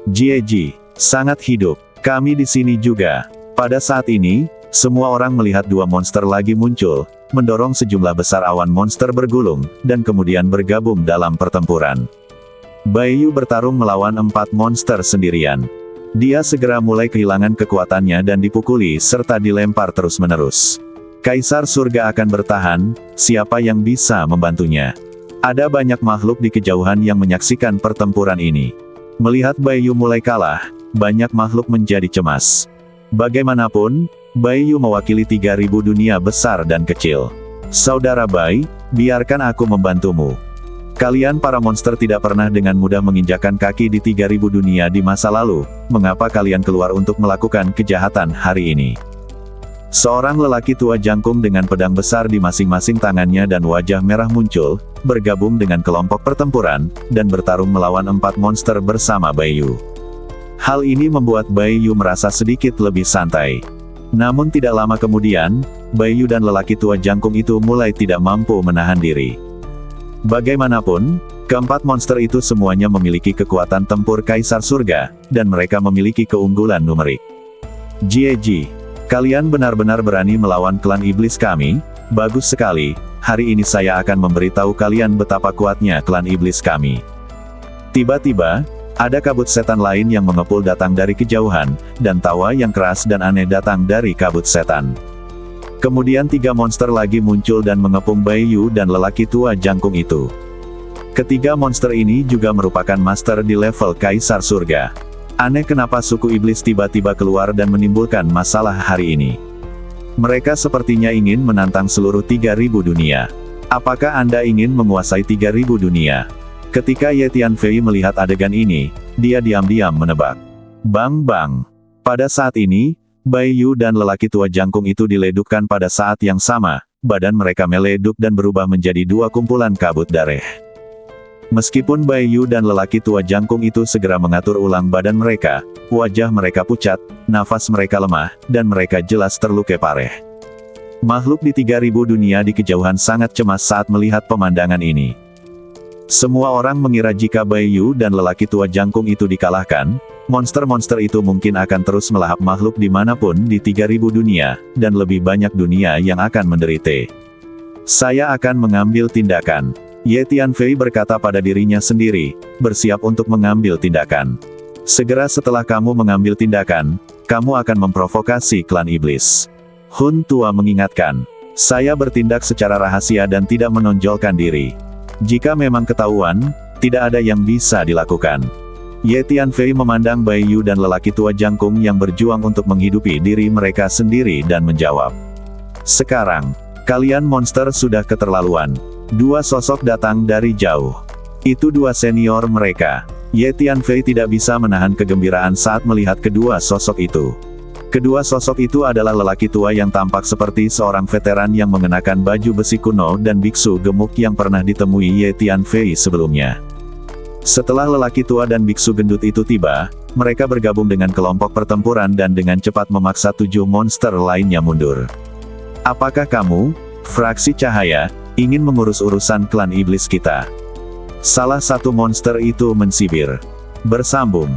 Jieji, sangat hidup, kami di sini juga. Pada saat ini, semua orang melihat dua monster lagi muncul, mendorong sejumlah besar awan monster bergulung, dan kemudian bergabung dalam pertempuran. Baiyu bertarung melawan 4 monster sendirian. Dia segera mulai kehilangan kekuatannya dan dipukuli serta dilempar terus-menerus. Kaisar surga akan bertahan, siapa yang bisa membantunya? Ada banyak makhluk di kejauhan yang menyaksikan pertempuran ini. Melihat Baiyu mulai kalah, banyak makhluk menjadi cemas. Bagaimanapun, Baiyu mewakili 3000 dunia besar dan kecil. Saudara Bai, biarkan aku membantumu. Kalian para monster tidak pernah dengan mudah menginjakkan kaki di 3000 dunia di masa lalu, mengapa kalian keluar untuk melakukan kejahatan hari ini? Seorang lelaki tua jangkung dengan pedang besar di masing-masing tangannya dan wajah merah muncul, bergabung dengan kelompok pertempuran, dan bertarung melawan 4 monster bersama Baiyu. Hal ini membuat Baiyu merasa sedikit lebih santai. Namun tidak lama kemudian, Baiyu dan lelaki tua jangkung itu mulai tidak mampu menahan diri. Bagaimanapun, keempat monster itu semuanya memiliki kekuatan tempur Kaisar Surga, dan mereka memiliki keunggulan numerik. Jieji, kalian benar-benar berani melawan klan iblis kami? Bagus sekali, hari ini saya akan memberitahu kalian betapa kuatnya klan iblis kami. Tiba-tiba, ada kabut setan lain yang mengepul datang dari kejauhan, dan tawa yang keras dan aneh datang dari kabut setan. Kemudian 3 monster lagi muncul dan mengepung Baiyu dan lelaki tua jangkung itu. Ketiga monster ini juga merupakan master di level Kaisar Surga. Aneh kenapa suku iblis tiba-tiba keluar dan menimbulkan masalah hari ini. Mereka sepertinya ingin menantang seluruh 3000 dunia. Apakah Anda ingin menguasai 3000 dunia? Ketika Ye Tianfei melihat adegan ini, dia diam-diam menebak. Bang-bang. Pada saat ini, Baiyu dan lelaki tua jangkung itu diledukkan pada saat yang sama, badan mereka meleduk dan berubah menjadi 2 kumpulan kabut darah. Meskipun Baiyu dan lelaki tua jangkung itu segera mengatur ulang badan mereka, wajah mereka pucat, nafas mereka lemah, dan mereka jelas terluka parah. Makhluk di 3000 dunia di kejauhan sangat cemas saat melihat pemandangan ini. Semua orang mengira jika Baiyu dan lelaki tua jangkung itu dikalahkan, monster-monster itu mungkin akan terus melahap makhluk dimanapun di 3000 dunia, dan lebih banyak dunia yang akan menderita. Saya akan mengambil tindakan. Ye Tianfei berkata pada dirinya sendiri, bersiap untuk mengambil tindakan. Segera setelah kamu mengambil tindakan, kamu akan memprovokasi klan iblis. Hun Tua mengingatkan, saya bertindak secara rahasia dan tidak menonjolkan diri. Jika memang ketahuan, tidak ada yang bisa dilakukan. Ye Tianfei memandang Baiyu dan lelaki tua jangkung yang berjuang untuk menghidupi diri mereka sendiri dan menjawab. Sekarang, kalian monster sudah keterlaluan. 2 sosok datang dari jauh. Itu 2 senior mereka. Ye Tianfei tidak bisa menahan kegembiraan saat melihat kedua sosok itu. Kedua sosok itu adalah lelaki tua yang tampak seperti seorang veteran yang mengenakan baju besi kuno dan biksu gemuk yang pernah ditemui Ye Tianfei sebelumnya. Setelah lelaki tua dan biksu gendut itu tiba, mereka bergabung dengan kelompok pertempuran dan dengan cepat memaksa 7 monster lainnya mundur. Apakah kamu, fraksi cahaya, ingin mengurus urusan klan iblis kita? Salah satu monster itu mensibir. Bersambung.